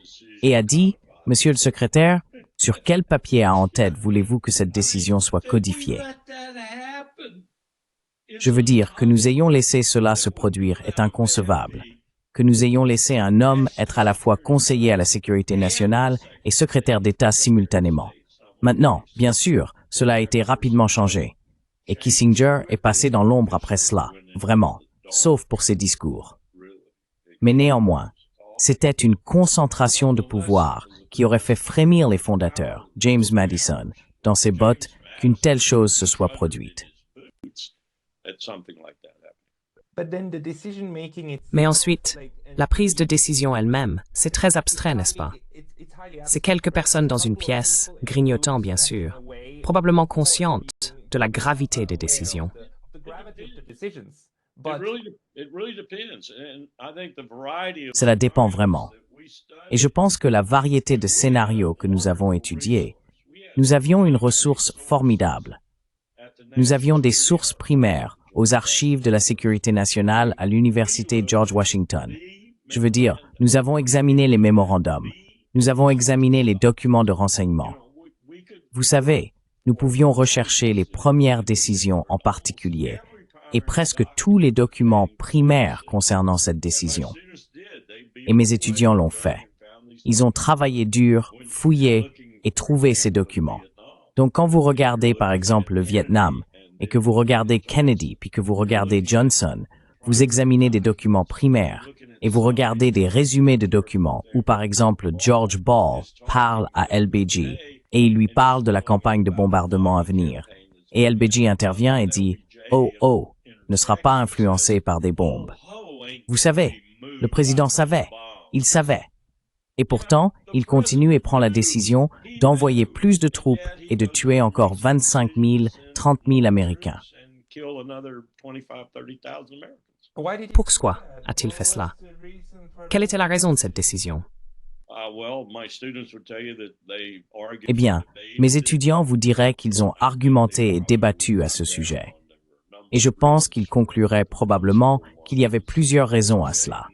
S1: et a dit « Monsieur le secrétaire, sur quel papier en tête voulez-vous que cette décision soit codifiée ?» Je veux dire, que nous ayons laissé cela se produire est inconcevable. Que nous ayons laissé un homme être à la fois conseiller à la sécurité nationale et secrétaire d'État simultanément. Maintenant, bien sûr, cela a été rapidement changé. Et Kissinger est passé dans l'ombre après cela, vraiment, sauf pour ses discours. Mais néanmoins, c'était une concentration de pouvoir qui aurait fait frémir les fondateurs, James Madison, dans ses bottes, qu'une telle chose se soit produite.
S2: Mais ensuite, la prise de décision elle-même, c'est très abstrait, n'est-ce pas? C'est quelques personnes dans une pièce, grignotant bien sûr, probablement conscientes de la gravité des décisions.
S1: Cela dépend vraiment. Et je pense que la variété de scénarios que nous avons étudiés, nous avions une ressource formidable. Nous avions des sources primaires aux archives de la sécurité nationale à l'Université George Washington. Je veux dire, nous avons examiné les mémorandums. Nous avons examiné les documents de renseignement. Vous savez, nous pouvions rechercher les premières décisions en particulier et presque tous les documents primaires concernant cette décision. Et mes étudiants l'ont fait. Ils ont travaillé dur, fouillé et trouvé ces documents. Donc quand vous regardez par exemple le Vietnam et que vous regardez Kennedy puis que vous regardez Johnson, vous examinez des documents primaires et vous regardez des résumés de documents où par exemple George Ball parle à LBJ et il lui parle de la campagne de bombardement à venir. Et LBJ intervient et dit « Oh, ne sera pas influencé par des bombes. » Vous savez, le président savait, il savait. Et pourtant, il continue et prend la décision d'envoyer plus de troupes et de tuer encore 25 000, 30 000 Américains.
S2: Pourquoi a-t-il fait cela? Quelle était la raison de cette décision?
S1: Eh bien, mes étudiants vous diraient qu'ils ont argumenté et débattu à ce sujet. Et je pense qu'ils concluraient probablement qu'il y avait plusieurs raisons à cela.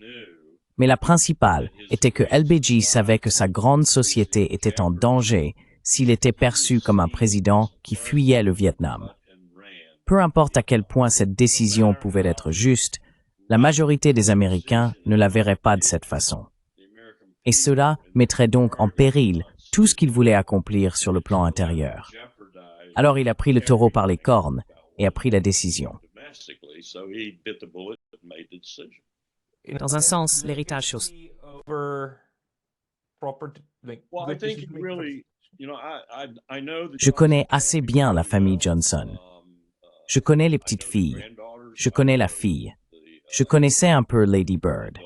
S1: Mais la principale était que LBJ savait que sa grande société était en danger s'il était perçu comme un président qui fuyait le Vietnam. Peu importe à quel point cette décision pouvait être juste, la majorité des Américains ne la verraient pas de cette façon. Et cela mettrait donc en péril tout ce qu'il voulait accomplir sur le plan intérieur. Alors il a pris le taureau par les cornes et a pris la décision.
S2: Dans un sens, l'héritage sur...
S1: Je connais assez bien la famille Johnson. Je connais les petites filles. Je connais la fille. Je connaissais un peu Lady Bird.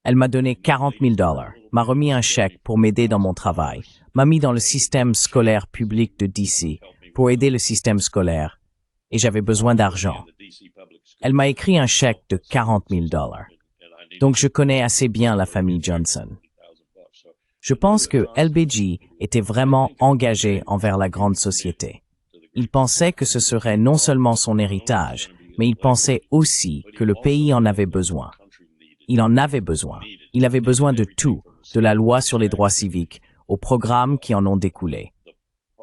S1: Elle m'a donné 40 000 $, m'a remis un chèque pour m'aider dans mon travail, m'a mis dans le système scolaire public de DC pour aider le système scolaire, et j'avais besoin d'argent. Elle m'a écrit un chèque de 40 000 $. Donc je connais assez bien la famille Johnson. Je pense que LBJ était vraiment engagé envers la grande société. Il pensait que ce serait non seulement son héritage, mais il pensait aussi que le pays en avait besoin. Il en avait besoin. Il avait besoin de tout, de la loi sur les droits civiques, aux programmes qui en ont découlé.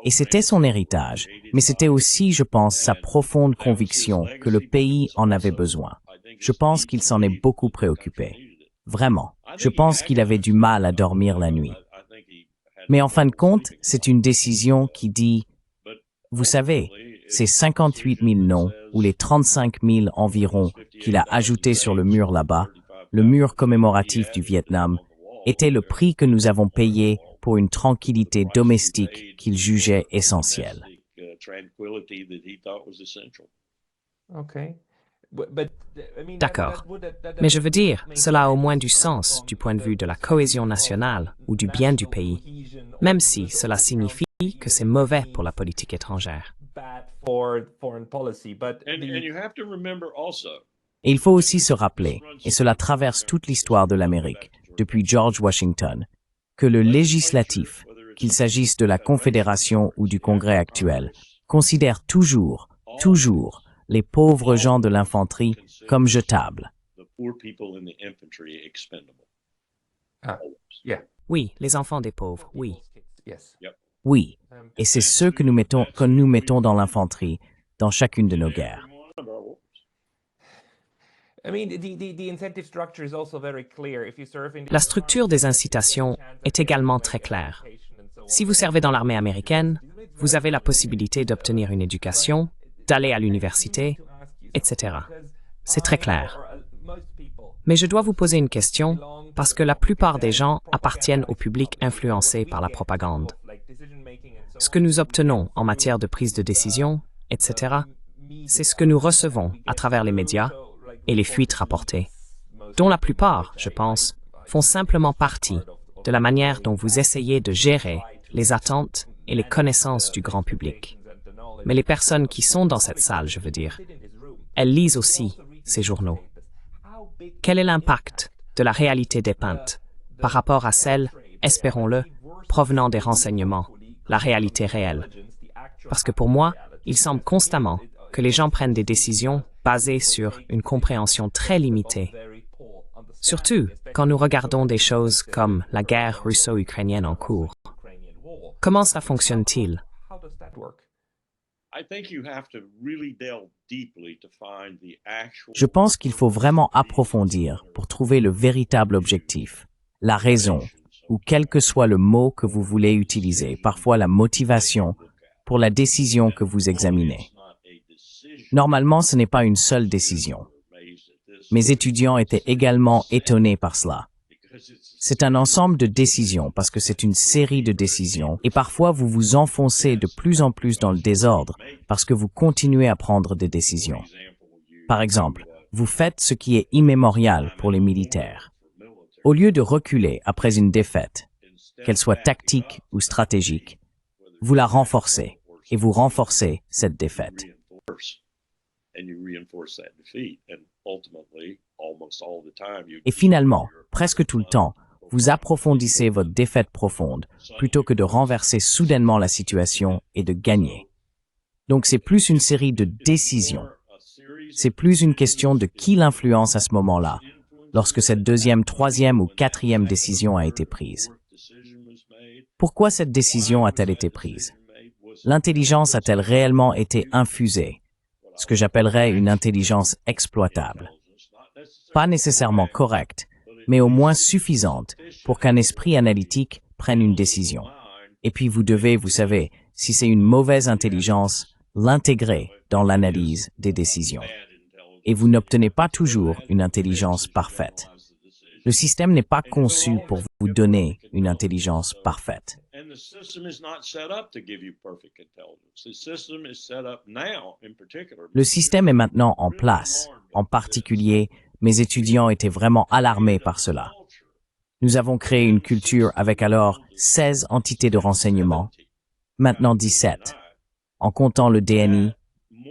S1: Et c'était son héritage, mais c'était aussi, je pense, sa profonde conviction que le pays en avait besoin. Je pense qu'il s'en est beaucoup préoccupé. Vraiment. Je pense qu'il avait du mal à dormir la nuit. Mais en fin de compte, c'est une décision qui dit, vous savez, ces 58 000 noms ou les 35 000 environ qu'il a ajoutés sur le mur là-bas, le mur commémoratif du Vietnam, était le prix que nous avons payé pour une tranquillité domestique qu'il jugeait essentielle.
S3: Okay.
S2: D'accord. Mais je veux dire, cela a au moins du sens du point de vue de la cohésion nationale ou du bien du pays, même si cela signifie que c'est mauvais pour la politique étrangère.
S3: Bad for foreign policy, but
S4: And you have to remember also,
S1: Et il faut aussi se rappeler, et cela traverse toute l'histoire de l'Amérique, depuis George Washington, que le législatif, qu'il s'agisse de la Confédération ou du Congrès actuel, considère toujours les pauvres gens de l'infanterie comme jetables.
S4: the poor people in the infantry expendable.
S3: yeah,
S2: Oui, les enfants des pauvres, oui.
S3: yes.
S1: Oui, et c'est ceux que nous mettons dans l'infanterie, dans chacune de nos guerres.
S3: I mean, the incentive structure is also very clear. If you serve in
S2: La structure des incitations est également très claire. Si vous servez dans l'armée américaine, vous avez la possibilité d'obtenir une éducation, d'aller à l'université, etc. C'est très clair. Mais je dois vous poser une question parce que la plupart des gens appartiennent au public influencé par la propagande. Ce que nous obtenons en matière de prise de décision, etc., c'est ce que nous recevons à travers les médias et les fuites rapportées, dont la plupart, je pense, font simplement partie de la manière dont vous essayez de gérer les attentes et les connaissances du grand public. Mais les personnes qui sont dans cette salle, je veux dire, elles lisent aussi ces journaux. Quel est l'impact de la réalité dépeinte par rapport à celle, espérons-le, provenant des renseignements, la réalité réelle? Parce que pour moi, il semble constamment que les gens prennent des décisions basées sur une compréhension très limitée. Surtout quand nous regardons des choses comme la guerre russo-ukrainienne en cours. Comment cela fonctionne-t-il?
S3: How does that work?
S4: I think you have to really delve deeply to find the actual.
S1: Je pense qu'il faut vraiment approfondir pour trouver le véritable objectif, la raison, ou quel que soit le mot que vous voulez utiliser, parfois la motivation, pour la décision que vous examinez. Normalement, ce n'est pas une seule décision. Mes étudiants étaient également étonnés par cela. C'est un ensemble de décisions parce que c'est une série de décisions et parfois vous vous enfoncez de plus en plus dans le désordre parce que vous continuez à prendre des décisions. Par exemple, vous faites ce qui est immémorial pour les militaires. Au lieu de reculer après une défaite, qu'elle soit tactique ou stratégique, vous la renforcez et vous renforcez cette défaite. Et finalement, presque tout le temps, vous approfondissez votre défaite profonde plutôt que de renverser soudainement la situation et de gagner. Donc c'est plus une série de décisions. C'est plus une question de qui l'influence à ce moment-là, lorsque cette deuxième, troisième ou quatrième décision a été prise. Pourquoi cette décision a-t-elle été prise? L'intelligence a-t-elle réellement été infusée? Ce que j'appellerais une intelligence exploitable. Pas nécessairement correcte, mais au moins suffisante pour qu'un esprit analytique prenne une décision. Et puis vous devez, vous savez, si c'est une mauvaise intelligence, l'intégrer dans l'analyse des décisions. Et vous n'obtenez pas toujours une intelligence parfaite. Le système n'est pas conçu pour vous donner une intelligence parfaite. Le système est maintenant en place. En particulier, mes étudiants étaient vraiment alarmés par cela. Nous avons créé une culture avec alors 16 entités de renseignement, maintenant 17, en comptant le DNI,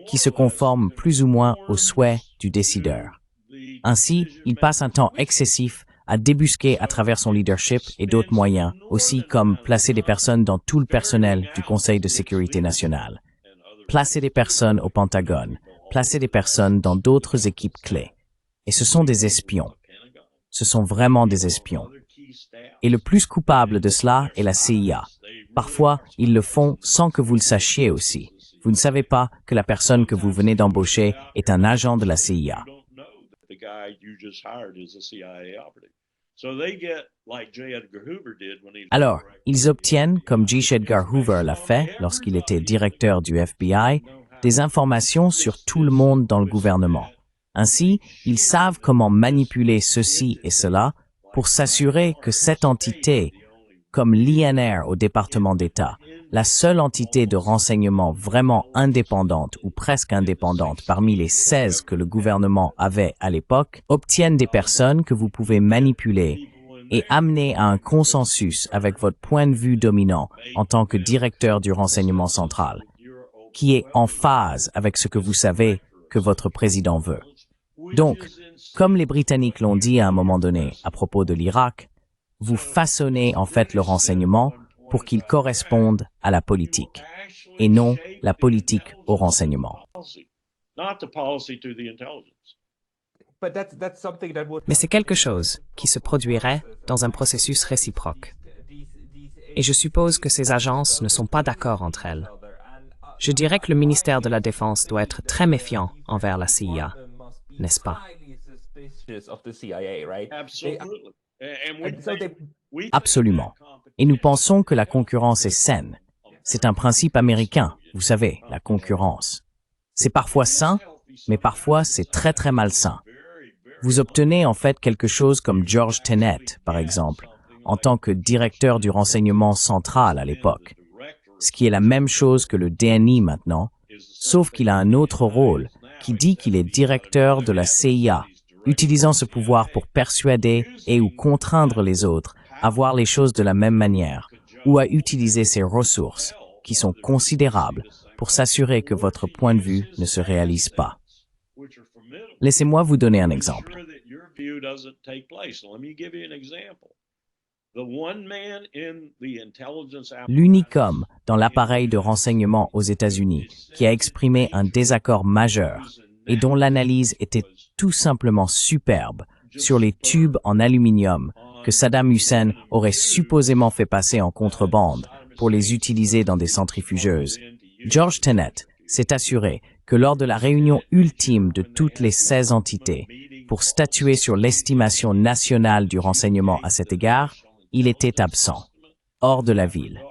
S1: qui se conforme plus ou moins aux souhaits du décideur. Ainsi, il passe un temps excessif à débusquer à travers son leadership et d'autres moyens, aussi comme placer des personnes dans tout le personnel du Conseil de sécurité nationale, placer des personnes au Pentagone, placer des personnes dans d'autres équipes clés. Et ce sont des espions. Ce sont vraiment des espions. Et le plus coupable de cela est la CIA. Parfois, ils le font sans que vous le sachiez aussi. Vous ne savez pas que la personne que vous venez d'embaucher est un agent de la CIA. Alors, ils obtiennent, comme J. Edgar Hoover l'a fait lorsqu'il était directeur du FBI, des informations sur tout le monde dans le gouvernement. Ainsi, ils savent comment manipuler ceci et cela pour s'assurer que cette entité, comme l'INR au département d'État, la seule entité de renseignement vraiment indépendante ou presque indépendante parmi les 16 que le gouvernement avait à l'époque, obtienne des personnes que vous pouvez manipuler et amener à un consensus avec votre point de vue dominant en tant que directeur du renseignement central, qui est en phase avec ce que vous savez que votre président veut. Donc, comme les Britanniques l'ont dit à un moment donné à propos de l'Irak, vous façonnez en fait le renseignement pour qu'il corresponde à la politique, et non la politique au renseignement.
S2: Mais c'est quelque chose qui se produirait dans un processus réciproque. Et je suppose que ces agences ne sont pas d'accord entre elles. Je dirais que le ministère de la Défense doit être très méfiant envers la CIA, n'est-ce pas?
S1: Absolument. Et nous pensons que la concurrence est saine. C'est un principe américain, vous savez, la concurrence. C'est parfois sain, mais parfois c'est très très malsain. Vous obtenez en fait quelque chose comme George Tenet, par exemple, en tant que directeur du renseignement central à l'époque, ce qui est la même chose que le DNI maintenant, sauf qu'il a un autre rôle qui dit qu'il est directeur de la CIA, utilisant ce pouvoir pour persuader et ou contraindre les autres à voir les choses de la même manière ou à utiliser ses ressources, qui sont considérables, pour s'assurer que votre point de vue ne se réalise pas. Laissez-moi vous donner un exemple. L'unique homme dans l'appareil de renseignement aux États-Unis qui a exprimé un désaccord majeur et dont l'analyse était tout simplement superbe sur les tubes en aluminium que Saddam Hussein aurait supposément fait passer en contrebande pour les utiliser dans des centrifugeuses. George Tenet s'est assuré que lors de la réunion ultime de toutes les 16 entités pour statuer sur l'estimation nationale du renseignement à cet égard, il était absent, hors de la ville.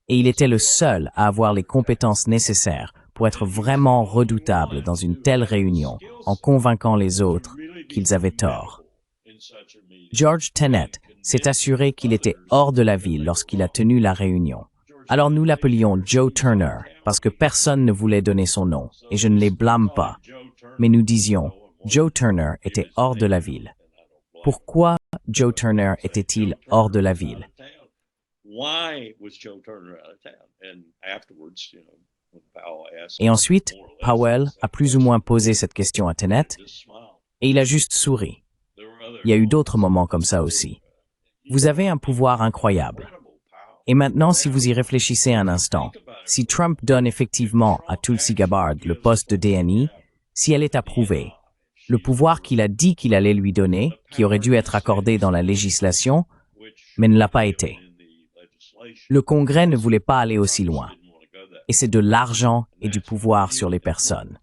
S1: Et il était le seul à avoir les compétences nécessaires pour être vraiment redoutable dans une telle réunion en convainquant les autres qu'ils avaient tort. George Tenet s'est assuré qu'il était hors de la ville lorsqu'il a tenu la réunion. Alors nous l'appelions Joe Turner parce que personne ne voulait donner son nom et je ne les blâme pas. Mais nous disions, Joe Turner était hors de la ville. Pourquoi Joe Turner était-il hors de la ville? Et ensuite, Powell a plus ou moins posé cette question à Tenet et il a juste souri. Il y a eu d'autres moments comme ça aussi. Vous avez un pouvoir incroyable. Et maintenant, si vous y réfléchissez un instant, si Trump donne effectivement à Tulsi Gabbard le poste de DNI, si elle est approuvée, le pouvoir qu'il a dit qu'il allait lui donner, qui aurait dû être accordé dans la législation, mais ne l'a pas été. Le Congrès ne voulait pas aller aussi loin. Et c'est de l'argent et du pouvoir sur les personnes.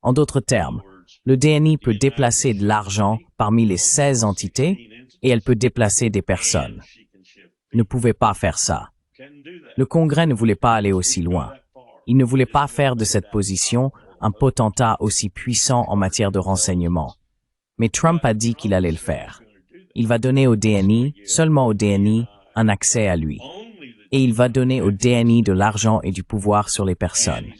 S1: En d'autres termes, le DNI peut déplacer de l'argent parmi les 16 entités et elle peut déplacer des personnes. Ne pouvait pas faire ça. Le Congrès ne voulait pas aller aussi loin. Il ne voulait pas faire de cette position un potentat aussi puissant en matière de renseignement. Mais Trump a dit qu'il allait le faire. Il va donner au DNI, seulement au DNI, un accès à lui. Et il va donner au DNI de l'argent et du pouvoir sur les personnes.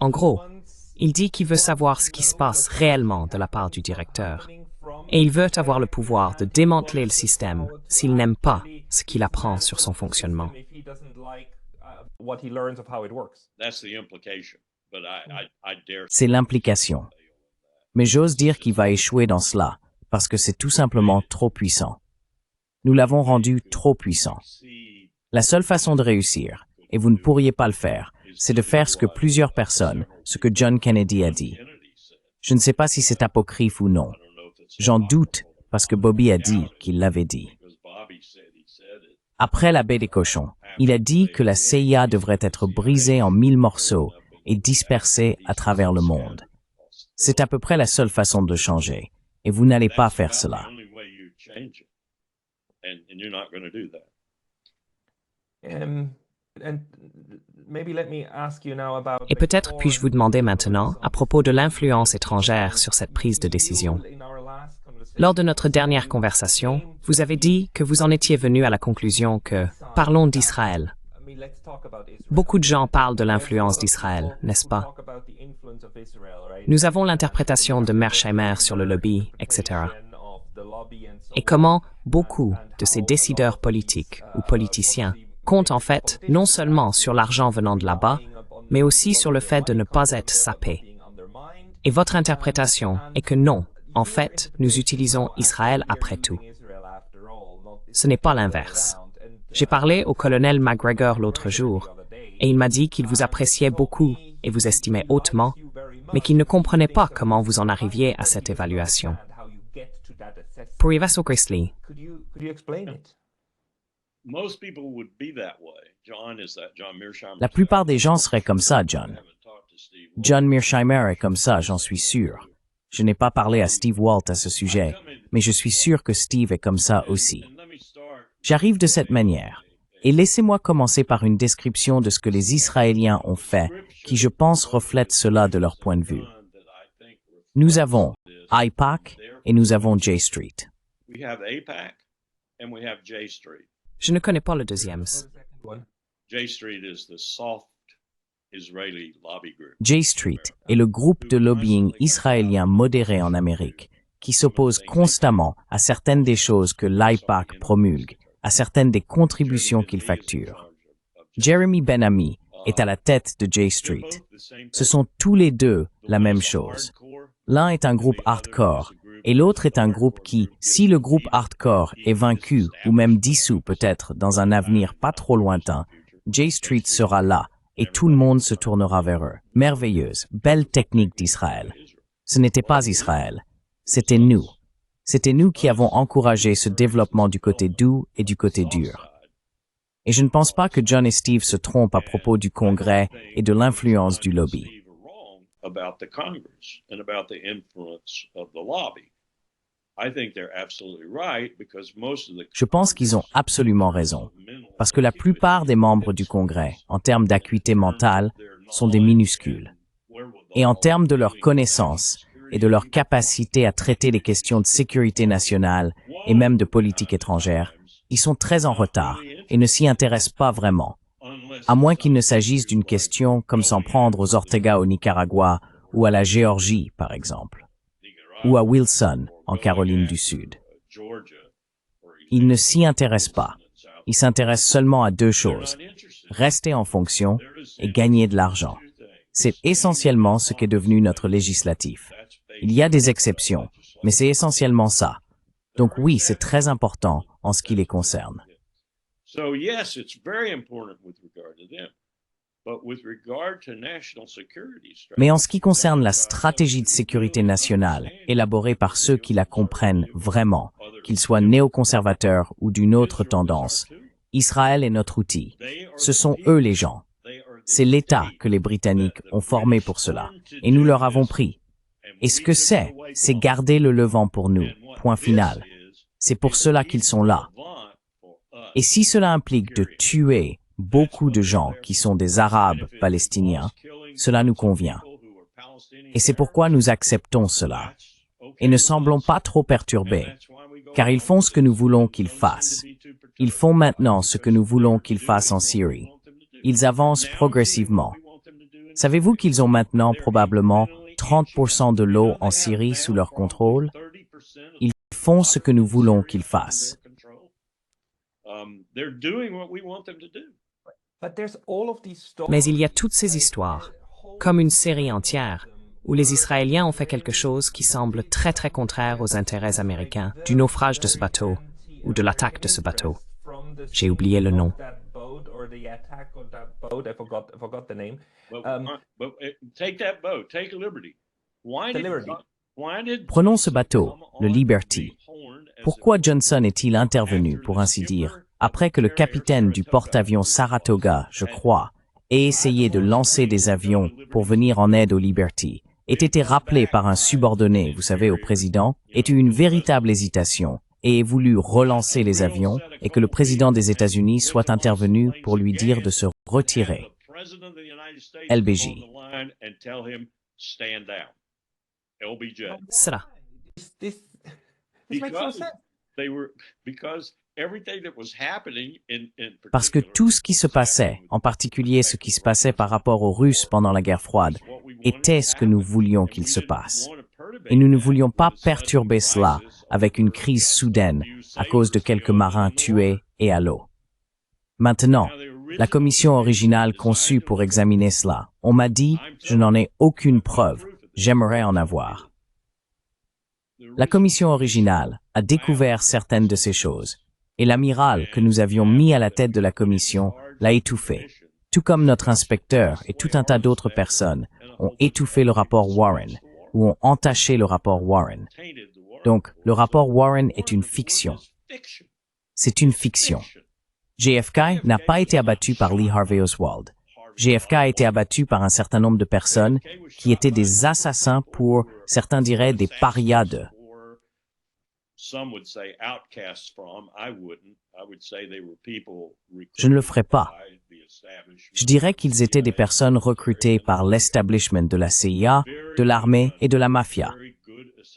S2: En gros, il dit qu'il veut savoir ce qui se passe réellement de la part du directeur. Et il veut avoir le pouvoir de démanteler le système s'il n'aime pas ce qu'il apprend sur son fonctionnement.
S1: C'est l'implication. Mais j'ose dire qu'il va échouer dans cela, parce que c'est tout simplement trop puissant. Nous l'avons rendu trop puissant. La seule façon de réussir, et vous ne pourriez pas le faire, c'est de faire ce que plusieurs personnes, ce que John Kennedy a dit. Je ne sais pas si c'est apocryphe ou non. J'en doute parce que Bobby a dit qu'il l'avait dit. Après la baie des cochons, il a dit que la CIA devrait être brisée en 1000 morceaux et dispersée à travers le monde. C'est à peu près la seule façon de le changer. Et vous n'allez pas faire cela.
S2: Et peut-être puis-je vous demander maintenant à propos de l'influence étrangère sur cette prise de décision. Lors de notre dernière conversation, vous avez dit que vous en étiez venu à la conclusion que « parlons d'Israël ». Beaucoup de gens parlent de l'influence d'Israël, n'est-ce pas? Nous avons l'interprétation de Mearsheimer sur le lobby, etc. Et comment beaucoup de ces décideurs politiques ou politiciens comptent en fait non seulement sur l'argent venant de là-bas, mais aussi sur le fait de ne pas être sapés. Et votre interprétation est que non, en fait, nous utilisons Israël après tout. Ce n'est pas l'inverse. J'ai parlé au colonel McGregor l'autre jour, et il m'a dit qu'il vous appréciait beaucoup et vous estimait hautement, mais qu'il ne comprenait pas comment vous en arriviez à cette évaluation. Pour Ivaso Grizzly,
S1: La plupart des gens seraient comme ça, John. John Mearsheimer est comme ça, j'en suis sûr. Je n'ai pas parlé à Steve Walt à ce sujet, mais je suis sûr que Steve est comme ça aussi. J'arrive de cette manière, et laissez-moi commencer par une description de ce que les Israéliens ont fait, qui je pense reflète cela de leur point de vue. Nous avons AIPAC et nous avons J Street.
S2: je ne connais pas le deuxième.
S1: J Street est le groupe de lobbying israélien modéré en Amérique, qui s'oppose constamment à certaines des choses que l'AIPAC promulgue, à certaines des contributions qu'il facture. Jeremy Ben-Ami est à la tête de J Street. Ce sont tous les deux la même chose. L'un est un groupe hardcore et l'autre est un groupe qui, si le groupe hardcore est vaincu ou même dissous peut-être dans un avenir pas trop lointain, J Street sera là et tout le monde se tournera vers eux. Merveilleuse, belle technique d'Israël. Ce n'était pas Israël, c'était nous. C'était nous qui avons encouragé ce développement du côté doux et du côté dur. Et je ne pense pas que John et Steve se trompent à propos du Congrès et de l'influence du lobby. Je pense qu'ils ont absolument raison, parce que la plupart des membres du Congrès, en termes d'acuité mentale, sont des minuscules. Et en termes de leur connaissance et de leur capacité à traiter les questions de sécurité nationale et même de politique étrangère, ils sont très en retard et ne s'y intéressent pas vraiment, à moins qu'il ne s'agisse d'une question comme s'en prendre aux Ortega au Nicaragua ou à la Géorgie, par exemple, ou à Wilson, en Caroline du Sud. Ils ne s'y intéressent pas. Ils s'intéressent seulement à deux choses, rester en fonction et gagner de l'argent. C'est essentiellement ce qu'est devenu notre législatif. Il y a des exceptions, mais c'est essentiellement ça. Donc oui, c'est très important en ce qui les concerne. Mais en ce qui concerne la stratégie de sécurité nationale, élaborée par ceux qui la comprennent vraiment, qu'ils soient néoconservateurs ou d'une autre tendance, Israël est notre outil. Ce sont eux les gens. C'est l'État que les Britanniques ont formé pour cela, et nous leur avons pris. Et ce que c'est garder le Levant pour nous, point final. C'est pour cela qu'ils sont là. Et si cela implique de tuer beaucoup de gens qui sont des Arabes palestiniens, cela nous convient. Et c'est pourquoi nous acceptons cela. Et ne semblons pas trop perturbés, car ils font ce que nous voulons qu'ils fassent. Ils font maintenant ce que nous voulons qu'ils fassent en Syrie. Ils avancent progressivement. Savez-vous qu'ils ont maintenant probablement 30% de l'eau en Syrie sous leur contrôle? Ils font ce que nous voulons qu'ils fassent.
S2: Mais il y a toutes ces histoires, comme une série entière, où les Israéliens ont fait quelque chose qui semble très très contraire aux intérêts américains, du naufrage de ce bateau, ou de l'attaque de ce bateau. J'ai oublié le nom.
S1: Prenons ce bateau, le Liberty. Pourquoi Johnson est-il intervenu, pour ainsi dire, après que le capitaine du porte-avions Saratoga, je crois, ait essayé de lancer des avions pour venir en aide au Liberty, ait été rappelé par un subordonné, vous savez, au président, ait eu une véritable hésitation et ait voulu relancer les avions et que le président des États-Unis soit intervenu pour lui dire de se retirer. LBJ.
S2: Cela.
S3: This makes no sense.
S1: Parce que tout ce qui se passait, en particulier ce qui se passait par rapport aux Russes pendant la guerre froide, était ce que nous voulions qu'il se passe. Et nous ne voulions pas perturber cela avec une crise soudaine à cause de quelques marins tués et à l'eau. Maintenant, la commission originale conçue pour examiner cela, on m'a dit, je n'en ai aucune preuve, j'aimerais en avoir. La commission originale a découvert certaines de ces choses, et l'amiral que nous avions mis à la tête de la commission l'a étouffé, tout comme notre inspecteur et tout un tas d'autres personnes ont étouffé le rapport Warren, ou ont entaché le rapport Warren. Donc, le rapport Warren est une fiction. C'est une fiction. JFK n'a pas été abattu par Lee Harvey Oswald. JFK a été abattu par un certain nombre de personnes qui étaient des assassins pour, certains diraient, des parias de. Je ne le ferai pas. Je dirais qu'ils étaient des personnes recrutées par l'establishment de la CIA, de l'armée et de la mafia.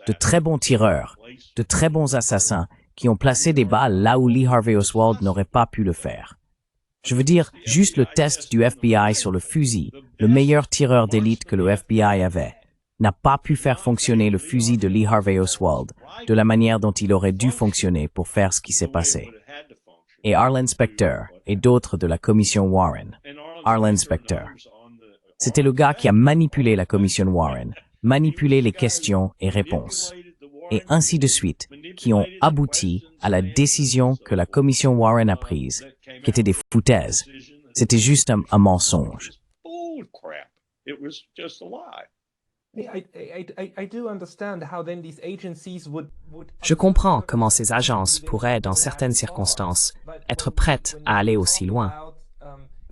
S1: De très bons tireurs, de très bons assassins qui ont placé des balles là où Lee Harvey Oswald n'aurait pas pu le faire. Je veux dire, juste le test du FBI sur le fusil, le meilleur tireur d'élite que le FBI avait, n'a pas pu faire fonctionner le fusil de Lee Harvey Oswald de la manière dont il aurait dû fonctionner pour faire ce qui s'est passé. Et Arlen Specter et d'autres de la commission Warren. Arlen Specter. C'était le gars qui a manipulé la commission Warren, manipulé les questions et réponses, et ainsi de suite, qui ont abouti à la décision que la commission Warren a prise, qui était des foutaises. C'était juste un mensonge.
S2: Je comprends comment ces agences pourraient, dans certaines circonstances, être prêtes à aller aussi loin.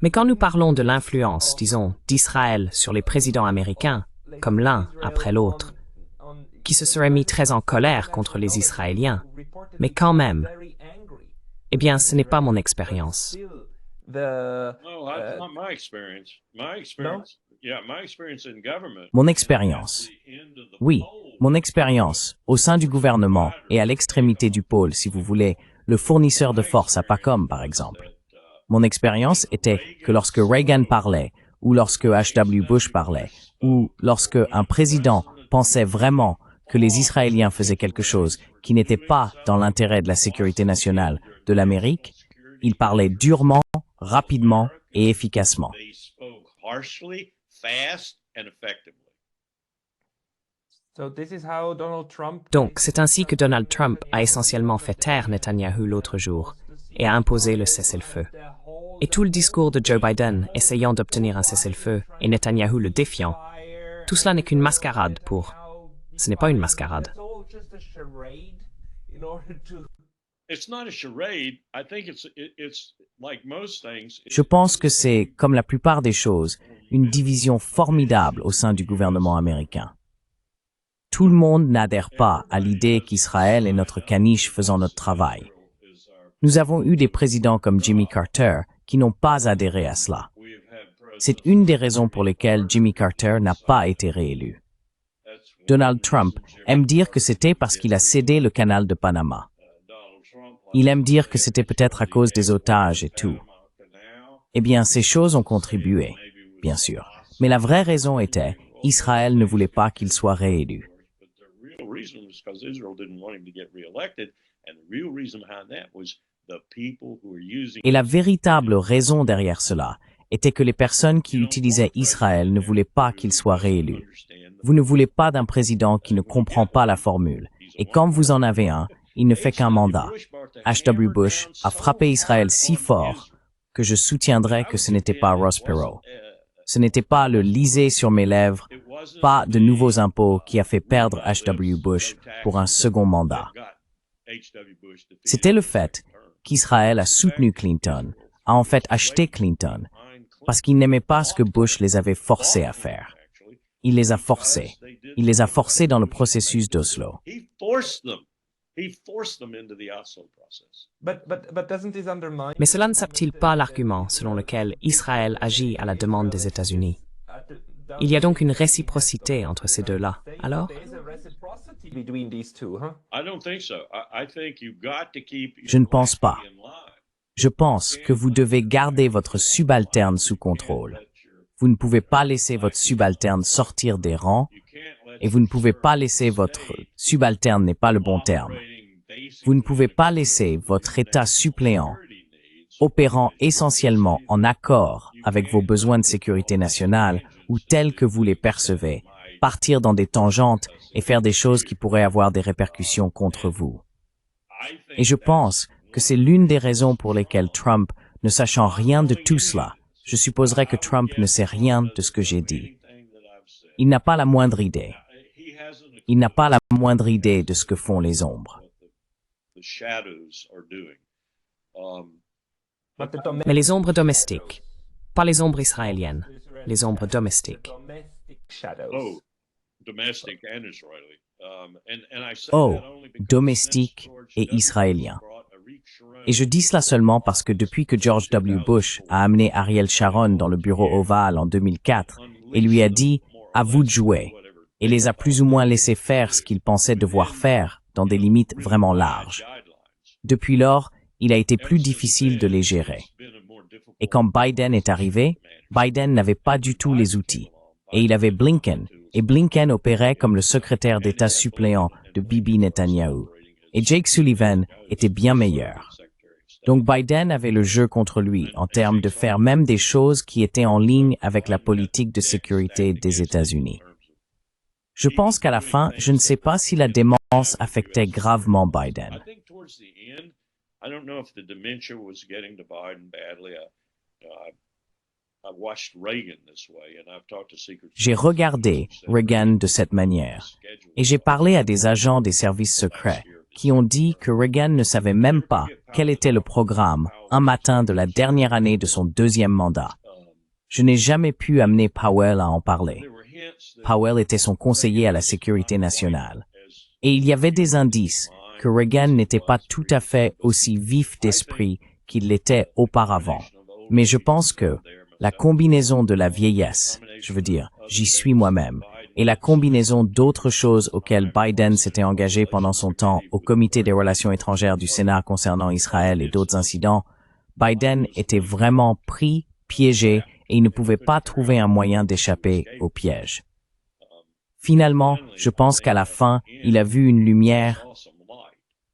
S2: Mais quand nous parlons de l'influence, disons, d'Israël sur les présidents américains, comme l'un après l'autre, qui se seraient mis très en colère contre les Israéliens, mais quand même, eh bien, ce n'est pas mon expérience.
S1: Mon expérience. Oui, mon expérience au sein du gouvernement et à l'extrémité du pôle, si vous voulez, le fournisseur de force à PACOM, par exemple. Mon expérience était que lorsque Reagan parlait, ou lorsque H.W. Bush parlait, ou lorsque un président pensait vraiment que les Israéliens faisaient quelque chose qui n'était pas dans l'intérêt de la sécurité nationale de l'Amérique, il parlait durement, rapidement et efficacement.
S2: Donc, c'est ainsi que Donald Trump a essentiellement fait taire Netanyahou l'autre jour et a imposé le cessez-le-feu. Et tout le discours de Joe Biden essayant d'obtenir un cessez-le-feu et Netanyahou le défiant, tout cela n'est qu'une mascarade pour... Ce n'est pas une mascarade.
S1: Je pense que c'est, comme la plupart des choses, une division formidable au sein du gouvernement américain. Tout le monde n'adhère pas à l'idée qu'Israël est notre caniche faisant notre travail. Nous avons eu des présidents comme Jimmy Carter qui n'ont pas adhéré à cela. C'est une des raisons pour lesquelles Jimmy Carter n'a pas été réélu. Donald Trump aime dire que c'était parce qu'il a cédé le canal de Panama. Il aime dire que c'était peut-être à cause des otages et tout. Eh bien, ces choses ont contribué, bien sûr. Mais la vraie raison était, Israël ne voulait pas qu'il soit réélu. Et la véritable raison derrière cela était que les personnes qui utilisaient Israël ne voulaient pas qu'il soit réélu. Vous ne voulez pas d'un président qui ne comprend pas la formule. Et quand vous en avez un, il ne fait qu'un mandat. H.W. Bush a frappé Israël si fort que je soutiendrais que ce n'était pas Ross Perot. Ce n'était pas le lisez sur mes lèvres, pas de nouveaux impôts qui a fait perdre H.W. Bush pour un second mandat. C'était le fait qu'Israël a soutenu Clinton, a en fait acheté Clinton, parce qu'il n'aimait pas ce que Bush les avait forcés à faire. Il les a forcés. Il les a forcés dans le processus d'Oslo.
S4: He forced them. He forced them into the Oslo process.
S3: But doesn't this undermine?
S2: Mais cela ne sape-t-il pas l'argument selon lequel Israël agit à la demande des États-Unis? Il y a donc une réciprocité entre ces deux-là, alors?
S3: There's a reciprocity between these two, huh?
S4: I don't think so. I think you've got to keep
S1: Je ne pense pas.
S4: in line.
S1: Je pense que vous devez garder votre subalterne sous contrôle. Vous ne pouvez pas laisser votre subalterne sortir des rangs et vous ne pouvez pas laisser votre subalterne n'est pas le bon terme. Vous ne pouvez pas laisser votre État suppléant opérant essentiellement en accord avec vos besoins de sécurité nationale ou tels que vous les percevez, partir dans des tangentes et faire des choses qui pourraient avoir des répercussions contre vous. Et je pense que c'est l'une des raisons pour lesquelles Trump, ne sachant rien de tout cela, je supposerais que Trump ne sait rien de ce que j'ai dit. Il n'a pas la moindre idée. Il n'a pas la moindre idée de ce que font les ombres.
S4: The shadows are doing.
S3: But the domestic
S2: Mais les ombres domestiques, pas les ombres israéliennes, les ombres domestiques.
S3: shadows.
S4: Oh, domestic and Israeli. And I say
S1: Oh,
S4: that only because
S1: domestique
S4: George
S1: et
S4: W.
S1: israélien.
S4: brought Arik Sharon
S1: Et je dis cela seulement parce que depuis que George W. Bush a amené Ariel Sharon dans le bureau ovale en 2004 et lui a dit « à vous de jouer », et les a plus ou moins laissé faire ce qu'ils pensaient devoir faire dans des limites vraiment larges. Depuis lors, il a été plus difficile de les gérer. Et quand Biden est arrivé, Biden n'avait pas du tout les outils. Et il avait Blinken, et Blinken opérait comme le secrétaire d'État suppléant de Bibi Netanyahu. Et Jake Sullivan était bien meilleur. Donc Biden avait le jeu contre lui en termes de faire même des choses qui étaient en ligne avec la politique de sécurité des États-Unis. Je pense qu'à la fin, je ne sais pas si la démence affectait gravement Biden.
S4: I think towards the end, I don't know if the dementia was getting to Biden badly. I watched Reagan this way, and I've talked to Secret
S1: J'ai regardé Reagan de cette manière et j'ai parlé à des agents des services secrets qui ont dit que Reagan ne savait même pas quel était le programme un matin de la dernière année de son deuxième mandat. Je n'ai jamais pu amener Powell à en parler. Powell était son conseiller à la sécurité nationale. Et il y avait des indices que Reagan n'était pas tout à fait aussi vif d'esprit qu'il l'était auparavant. Mais je pense que la combinaison de la vieillesse, je veux dire, j'y suis moi-même, et la combinaison d'autres choses auxquelles Biden s'était engagé pendant son temps au Comité des relations étrangères du Sénat concernant Israël et d'autres incidents, Biden était vraiment pris, piégé, et il ne pouvait pas trouver un moyen d'échapper au piège. Finalement, je pense qu'à la fin, il a vu une lumière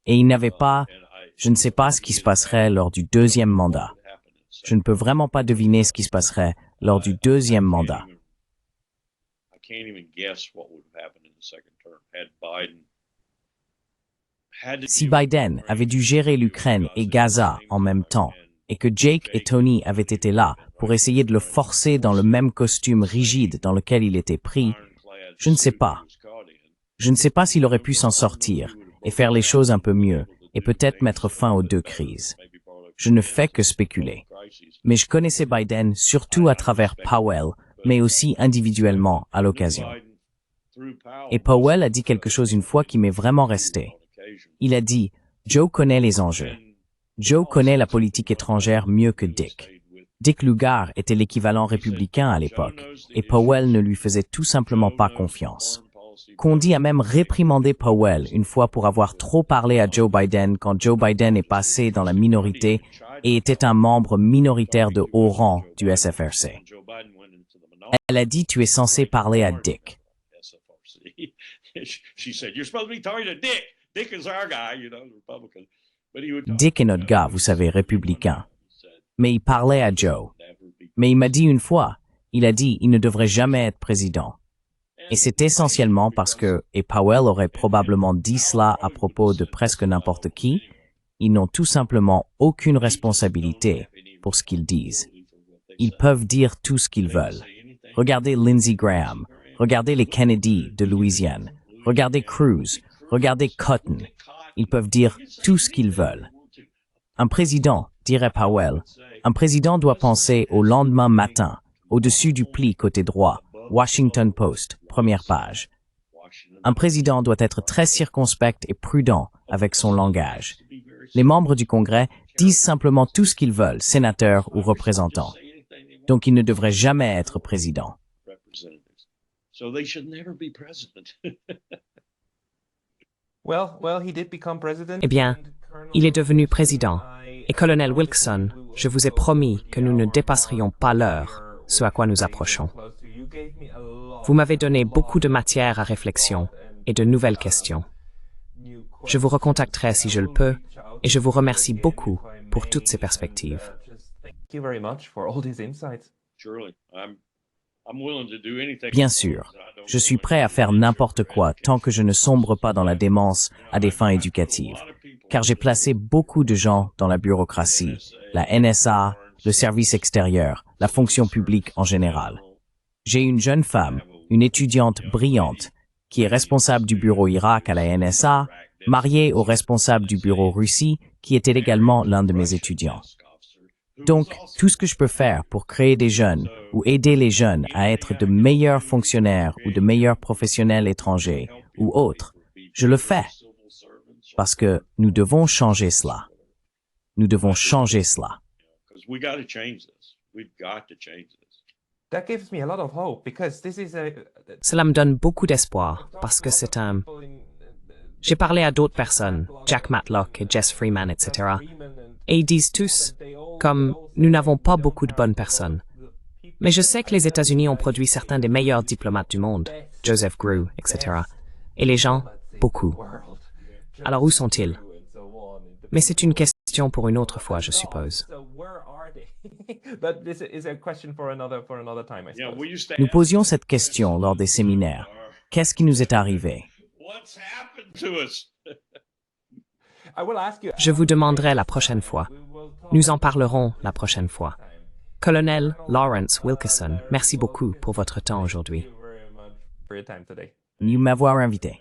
S1: et il n'avait pas, je ne sais pas ce qui se passerait lors du deuxième mandat. Je ne peux vraiment pas deviner ce qui se passerait lors du deuxième mandat.
S4: I can't even guess what would have happened in the second term had Biden had to
S1: Si
S4: deal
S1: Biden
S4: with
S1: avait dû gérer l'Ukraine et Gaza en même temps, et que Jake et Tony avaient été là pour essayer de le forcer dans le même costume rigide dans lequel il était pris, je ne sais pas. Je ne sais pas s'il aurait pu s'en sortir et faire les choses un peu mieux et peut-être mettre fin aux deux crises. Je ne fais que spéculer. Mais je connaissais Biden surtout à travers Powell, mais aussi individuellement à l'occasion. Et Powell a dit quelque chose une fois qui m'est vraiment resté. Il a dit « Joe connaît les enjeux. Joe connaît la politique étrangère mieux que Dick. Dick Lugar était l'équivalent républicain à l'époque, et Powell ne lui faisait tout simplement pas confiance. Condi a même réprimandé Powell une fois pour avoir trop parlé à Joe Biden quand Joe Biden est passé dans la minorité et était un membre minoritaire de haut rang du SFRC. Elle a dit « Tu es censé parler à Dick ».
S4: She said, "You're supposed to be talking to Dick. Dick is our guy, you know, the Republican." But he would
S1: Dick est notre gars, vous savez, républicain. Mais il parlait à Joe. Mais il m'a dit une fois, il a dit, il ne devrait jamais être président. Et c'est essentiellement parce que, et Powell aurait probablement dit cela à propos de presque n'importe qui, ils n'ont tout simplement aucune responsabilité pour ce qu'ils disent. Ils peuvent dire tout ce qu'ils veulent. Regardez Lindsey Graham, regardez les Kennedy de Louisiane, regardez Cruz, regardez Cotton. Ils peuvent dire tout ce qu'ils veulent. Un président, dirait Powell, un président doit penser au lendemain matin, au-dessus du pli côté droit, Washington Post, première page. Un président doit être très circonspect et prudent avec son langage. Les membres du Congrès disent simplement tout ce qu'ils veulent, sénateurs ou représentants. Donc ils ne devraient jamais être président.
S2: Eh bien, il est devenu président. Et colonel Wilkerson, je vous ai promis que nous ne dépasserions pas l'heure, ce à quoi nous approchons. Vous m'avez donné beaucoup de matière à réflexion et de nouvelles questions. Je vous recontacterai si je le peux, et je vous remercie beaucoup pour toutes ces perspectives.
S1: Bien sûr, je suis prêt à faire n'importe quoi tant que je ne sombre pas dans la démence à des fins éducatives, car j'ai placé beaucoup de gens dans la bureaucratie, la NSA, le service extérieur, la fonction publique en général. J'ai une jeune femme, une étudiante brillante, qui est responsable du bureau Irak à la NSA, mariée au responsable du bureau Russie, qui était également l'un de mes étudiants. Donc, tout ce que je peux faire pour créer des jeunes ou aider les jeunes à être de meilleurs fonctionnaires ou de meilleurs professionnels étrangers ou autres, je le fais. Parce que nous devons changer cela. Nous devons changer cela.
S2: Cela me donne beaucoup d'espoir parce que J'ai parlé à d'autres personnes, Jack Matlock et Jess Freeman, etc. Et ils disent tous, comme nous n'avons pas beaucoup de bonnes personnes. Mais je sais que les États-Unis ont produit certains des meilleurs diplomates du monde, Joseph Grew, etc. Et les gens, beaucoup. Alors où sont-ils? Mais c'est une question pour une autre fois, je suppose.
S1: Nous posions cette question lors des séminaires. Qu'est-ce qui nous est arrivé?
S2: Je vous demanderai la prochaine fois. Nous en parlerons la prochaine fois. Colonel Lawrence Wilkerson, merci beaucoup pour votre temps aujourd'hui.
S1: Nous m'avoir invité.